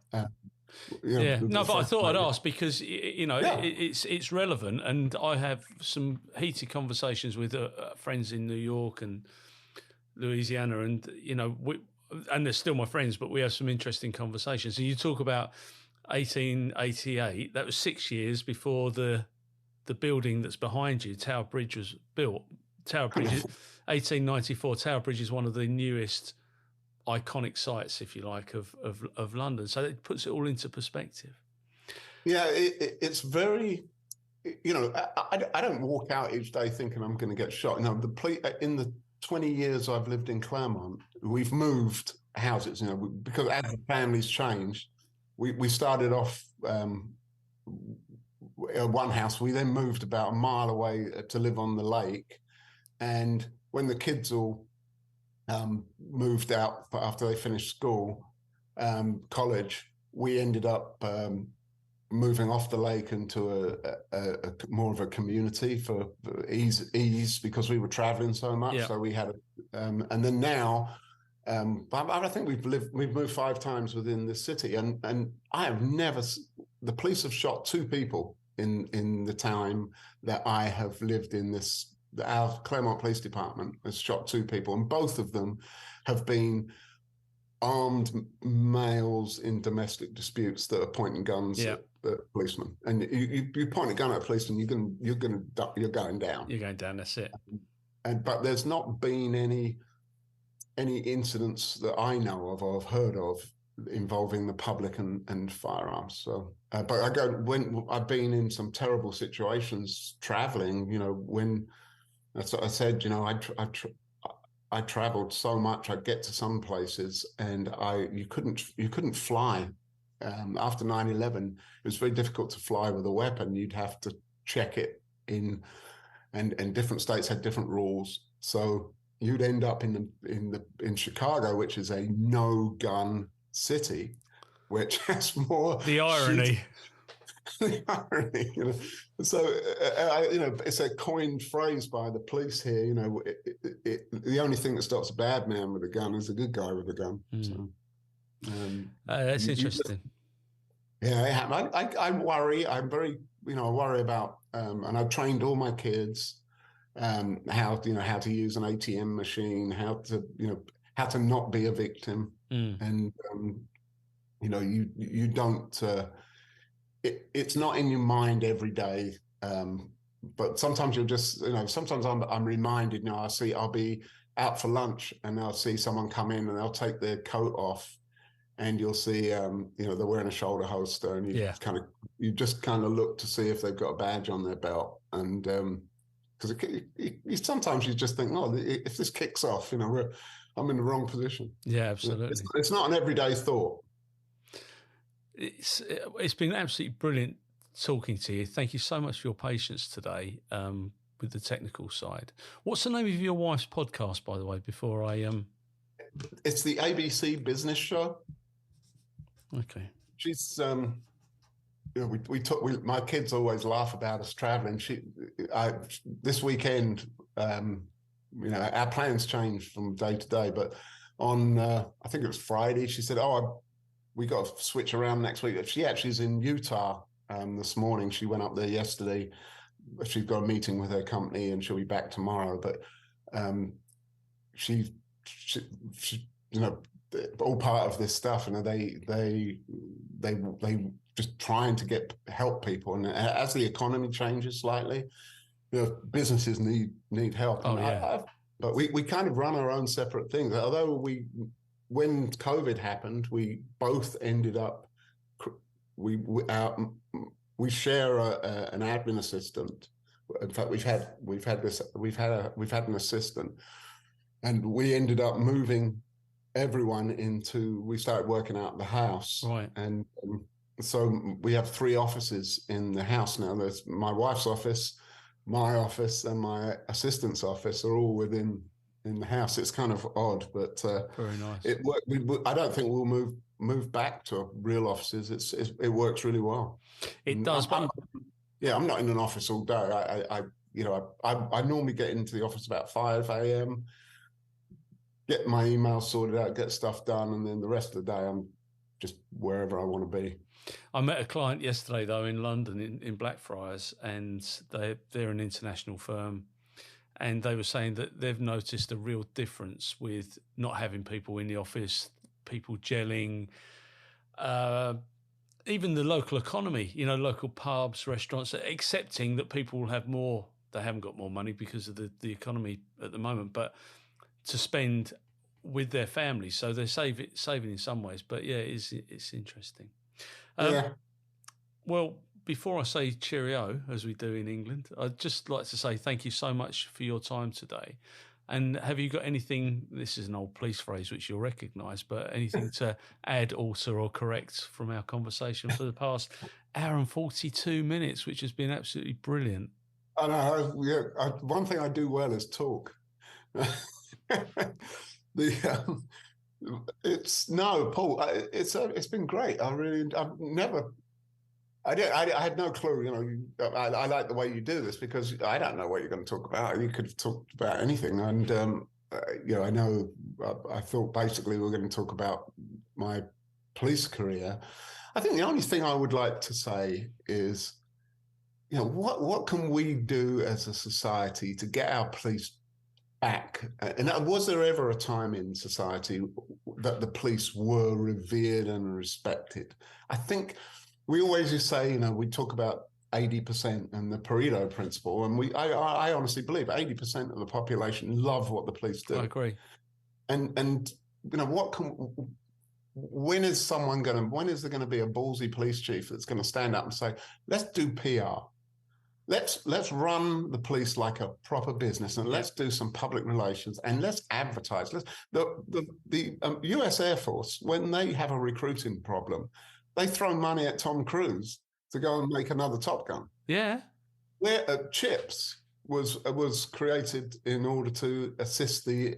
No, but I thought I'd ask because it's relevant, and I have some heated conversations with friends in New York and Louisiana, and and they're still my friends, but we have some interesting conversations. And you talk about 1888. That was 6 years before the building that's behind you, Tower Bridge, was built. Tower Bridge, 1894. Tower Bridge is one of the newest iconic sites, if you like, of London. So it puts it all into perspective. Yeah, it's very, I don't walk out each day thinking I'm going to get shot. No, in the 20 years I've lived in Claremont, we've moved houses, because as the families changed, we started off one house. We then moved about a mile away to live on the lake. And when the kids all moved out after they finished school, college, we ended up moving off the lake into a more of a community for ease because we were traveling so much. Yeah. So we had, and then now, I think we've moved 5 times within the city, and I have never. The police have shot 2 people in the time that I have lived in this. Our Claremont Police Department has shot 2 people, and both of them have been armed males in domestic disputes that are pointing guns at policemen. And you point a gun at a policeman, you're going down. You're going down. That's it. But there's not been any incidents that I know of or have heard of involving the public and firearms. So, but when I've been in some terrible situations traveling, when. That's what I said, I traveled so much. I'd get to some places and you couldn't fly. After 9/11, it was very difficult to fly with a weapon. You'd have to check it in, and different states had different rules. So you'd end up in Chicago, which is a no-gun city, which has more the irony. The irony, So, it's a coined phrase by the police here. The only thing that stops a bad man with a gun is a good guy with a gun. So, that's interesting. I worry. I'm very, I worry about, and I've trained all my kids how to use an ATM machine, how to not be a victim, and you don't. It's not in your mind every day, but sometimes you'll just, sometimes I'm reminded. I'll be out for lunch and I'll see someone come in and they'll take their coat off, and you'll see, they're wearing a shoulder holster, and you just kind of look to see if they've got a badge on their belt, and because sometimes you just think, if this kicks off, I'm in the wrong position. Yeah, absolutely. It's not an everyday thought. It's been absolutely brilliant talking to you. Thank you so much for your patience today with the technical side. What's the name of your wife's podcast, by the way, before I... It's the ABC Business Show. Okay. She's... my kids always laugh about us traveling. This weekend, our plans change from day to day, but on, I think it was Friday, she said, we got to switch around next week. She actually is in Utah this morning. She went up there yesterday. She's got a meeting with her company and she'll be back tomorrow. But she all part of this stuff, they just trying to help people. And as the economy changes slightly, businesses need help. Oh, yeah. But we kind of run our own separate things. Although when COVID happened, we both ended up, we share an admin assistant. In fact, we've had an assistant, and we ended up moving everyone we started working out of the house. Right. And so we have 3 offices in the house now. There's my wife's office, my office, and my assistant's office are all in the house. It's kind of odd, but very nice. It worked. I don't think we'll move back to real offices. It works really well. It does. I'm not in an office all day. I normally get into the office about 5 a.m., get my emails sorted out, get stuff done, and then the rest of the day I'm just wherever I want to be. I met a client yesterday, though, in London, in Blackfriars, and they're an international firm, and they were saying that they've noticed a real difference with not having people in the office, people gelling, even the local economy, local pubs, restaurants, accepting that people will have more. They haven't got more money because of the economy at the moment, but to spend with their families, so they're saving in some ways. But yeah, it's interesting. Well, before I say cheerio, as we do in England, I'd just like to say thank you so much for your time today. And have you got anything? This is an old police phrase which you'll recognise, but anything to add, alter, or correct from our conversation for the past hour and 42 minutes, which has been absolutely brilliant. I know. One thing I do well is talk. Paul, it's been great. I had no clue. I like the way you do this because I don't know what you're going to talk about. You could have talked about anything, and I know. I thought basically we were going to talk about my police career. I think the only thing I would like to say is, what can we do as a society to get our police back? And was there ever a time in society that the police were revered and respected? I think we always just say, we talk about 80% and the Pareto principle, and I honestly believe 80% of the population love what the police do. I agree. And when is there going to be a ballsy police chief that's going to stand up and say, let's do PR? Let's run the police like a proper business, and let's do some public relations, and let's advertise. The U.S. Air Force, when they have a recruiting problem, they throw money at Tom Cruise to go and make another Top Gun. Yeah, where CHIPS was created in order to assist the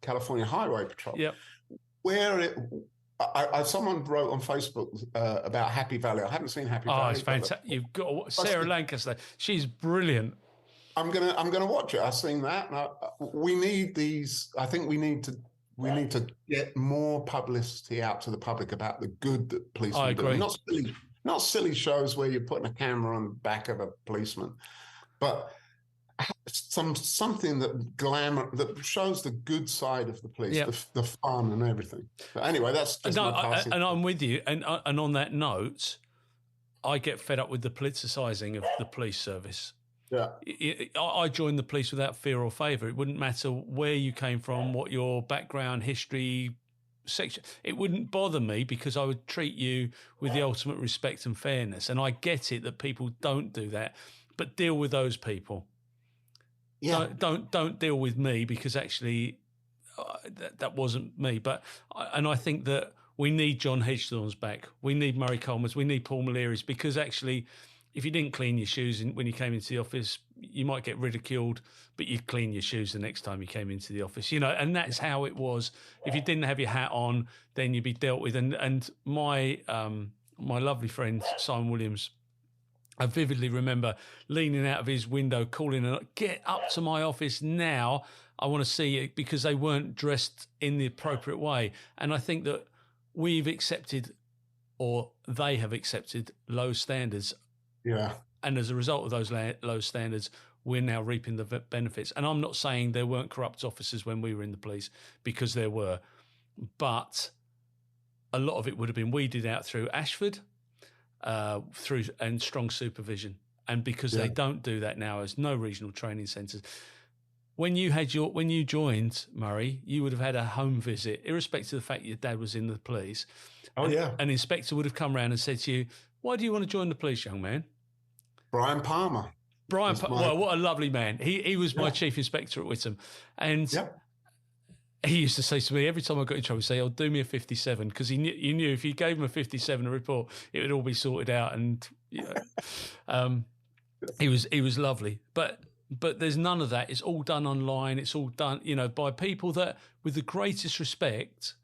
California Highway Patrol. Yep. Someone wrote on Facebook about Happy Valley. I haven't seen Happy Valley. Oh, it's fantastic! You've got Sarah Lancaster. She's brilliant. I'm gonna watch it. I've seen that. We need these. I think we need to get more publicity out to the public about the good that policemen do. Not silly shows where you're putting a camera on the back of a policeman, but something that shows the good side of the police, the fun and everything. But anyway, that's just and I'm with you. And on that note, I get fed up with the politicising of the police service. Yeah, I joined the police without fear or favour. It wouldn't matter where you came from, what your background, history, section. It wouldn't bother me because I would treat you with the ultimate respect and fairness. And I get it that people don't do that, but deal with those people. Yeah. Don't deal with me because actually that wasn't me. But I think that we need John Hedgethorn's back. We need Murray Coleman's. We need Paul Maleary's, because actually, if you didn't clean your shoes when you came into the office, you might get ridiculed, but you'd clean your shoes the next time you came into the office, and that's how it was. If you didn't have your hat on, then you'd be dealt with. And my lovely friend, Simon Williams, I vividly remember leaning out of his window, calling, "Get up to my office now. I want to see it because they weren't dressed in the appropriate way. And I think that we've accepted, or they have accepted, low standards. Yeah. And as a result of those low standards, we're now reaping the benefits. And I'm not saying there weren't corrupt officers when we were in the police, because there were. But a lot of it would have been weeded out through Ashford, and strong supervision. And because they don't do that now, there's no regional training centres. When you joined, Murray, you would have had a home visit, irrespective of the fact your dad was in the police. Oh, yeah. An inspector would have come round and said to you, "Why do you want to join the police, young man?" Brian Palmer. Well, what a lovely man. He was my chief inspector at Whittam. And he used to say to me, every time I got in trouble, he'd say, "Oh, do me a 57," because he knew if you gave him a 57, a report, it would all be sorted out. And he was lovely. But there's none of that. It's all done online. It's all done, by people that, with the greatest respect,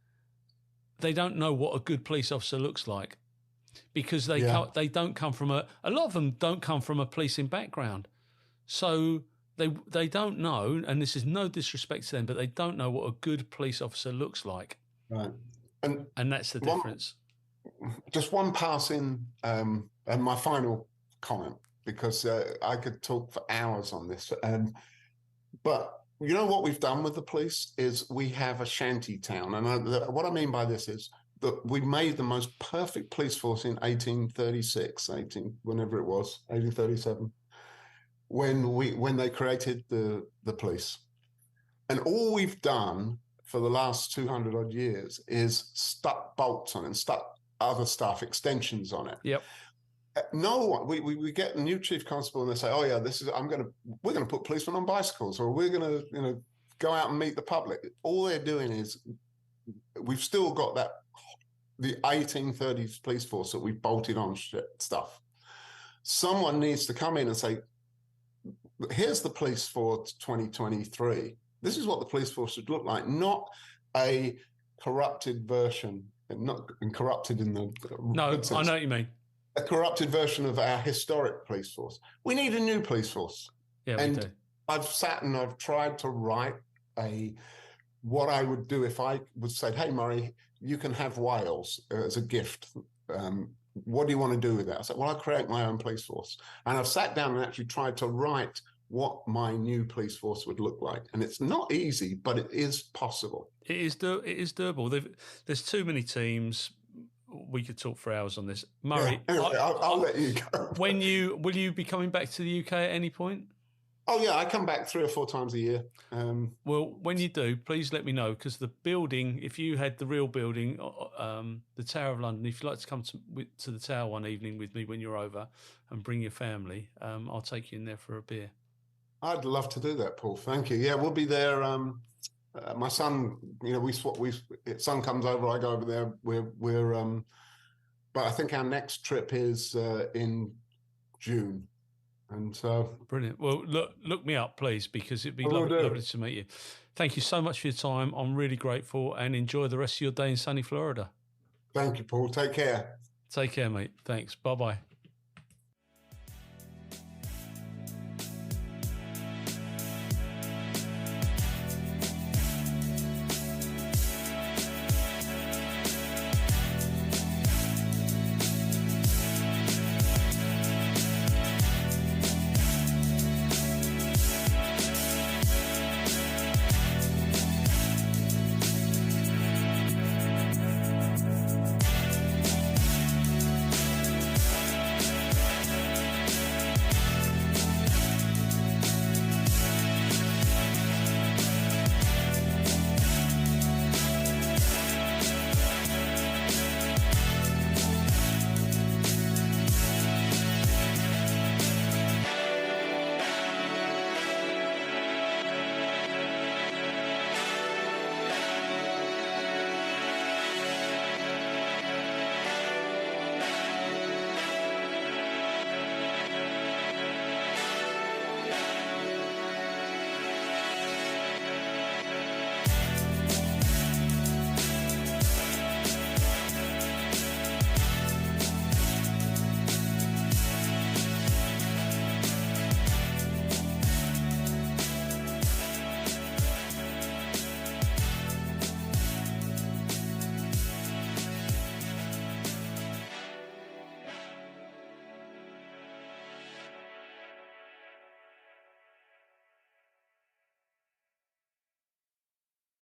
they don't know what a good police officer looks like, because they don't come from a lot of them don't come from a policing background, so they don't know. And this is no disrespect to them, but they don't know what a good police officer looks like. Right, and that's the difference. Just one pass in, and my final comment, because I could talk for hours on this. But you know what we've done with the police is we have a shanty town. And what I mean by this is that we made the most perfect police force in 1836, whenever it was, 1837, when they created the police. And all we've done for the last 200 odd years is stuck bolts on it and stuck other stuff, extensions on it. Yep. No one. We get a new chief constable and they say, "Oh yeah, we're gonna put policemen on bicycles, or we're gonna go out and meet the public." All they're doing is, we've still got the 1830s police force that we've bolted on stuff. Someone needs to come in and say, "Here's the police for 2023. This is what the police force should look like," not a corrupted version, and corrupted in the no. I know what you mean. A corrupted version of our historic police force. We need a new police force. Yeah, and we do. I've sat and I've tried to write what I would do if I would say, "Hey, Murray, you can have Wales as a gift. What do you want to do with that?" I said, "Well, I'll create my own police force." And I've sat down and actually tried to write what my new police force would look like. And it's not easy, but it is possible. It is doable. There's too many teams. We could talk for hours on this. Murray, anyway, I'll let you go. Will you be coming back to the UK at any point? Oh, yeah, I come back 3 or 4 times a year. Well, when you do, please let me know, because the building, if you had the real building, the Tower of London, if you'd like to come to the Tower one evening with me when you're over and bring your family, I'll take you in there for a beer. I'd love to do that, Paul. Thank you. Yeah, we'll be there. My son, son comes over, I go over there. But I think our next trip is in June. And so brilliant. Well, look me up, please, because it'd be lovely to meet you. Thank you so much for your time. I'm really grateful, and enjoy the rest of your day in sunny Florida. Thank you, Paul. Take care. Take care, mate. Thanks. Bye-bye.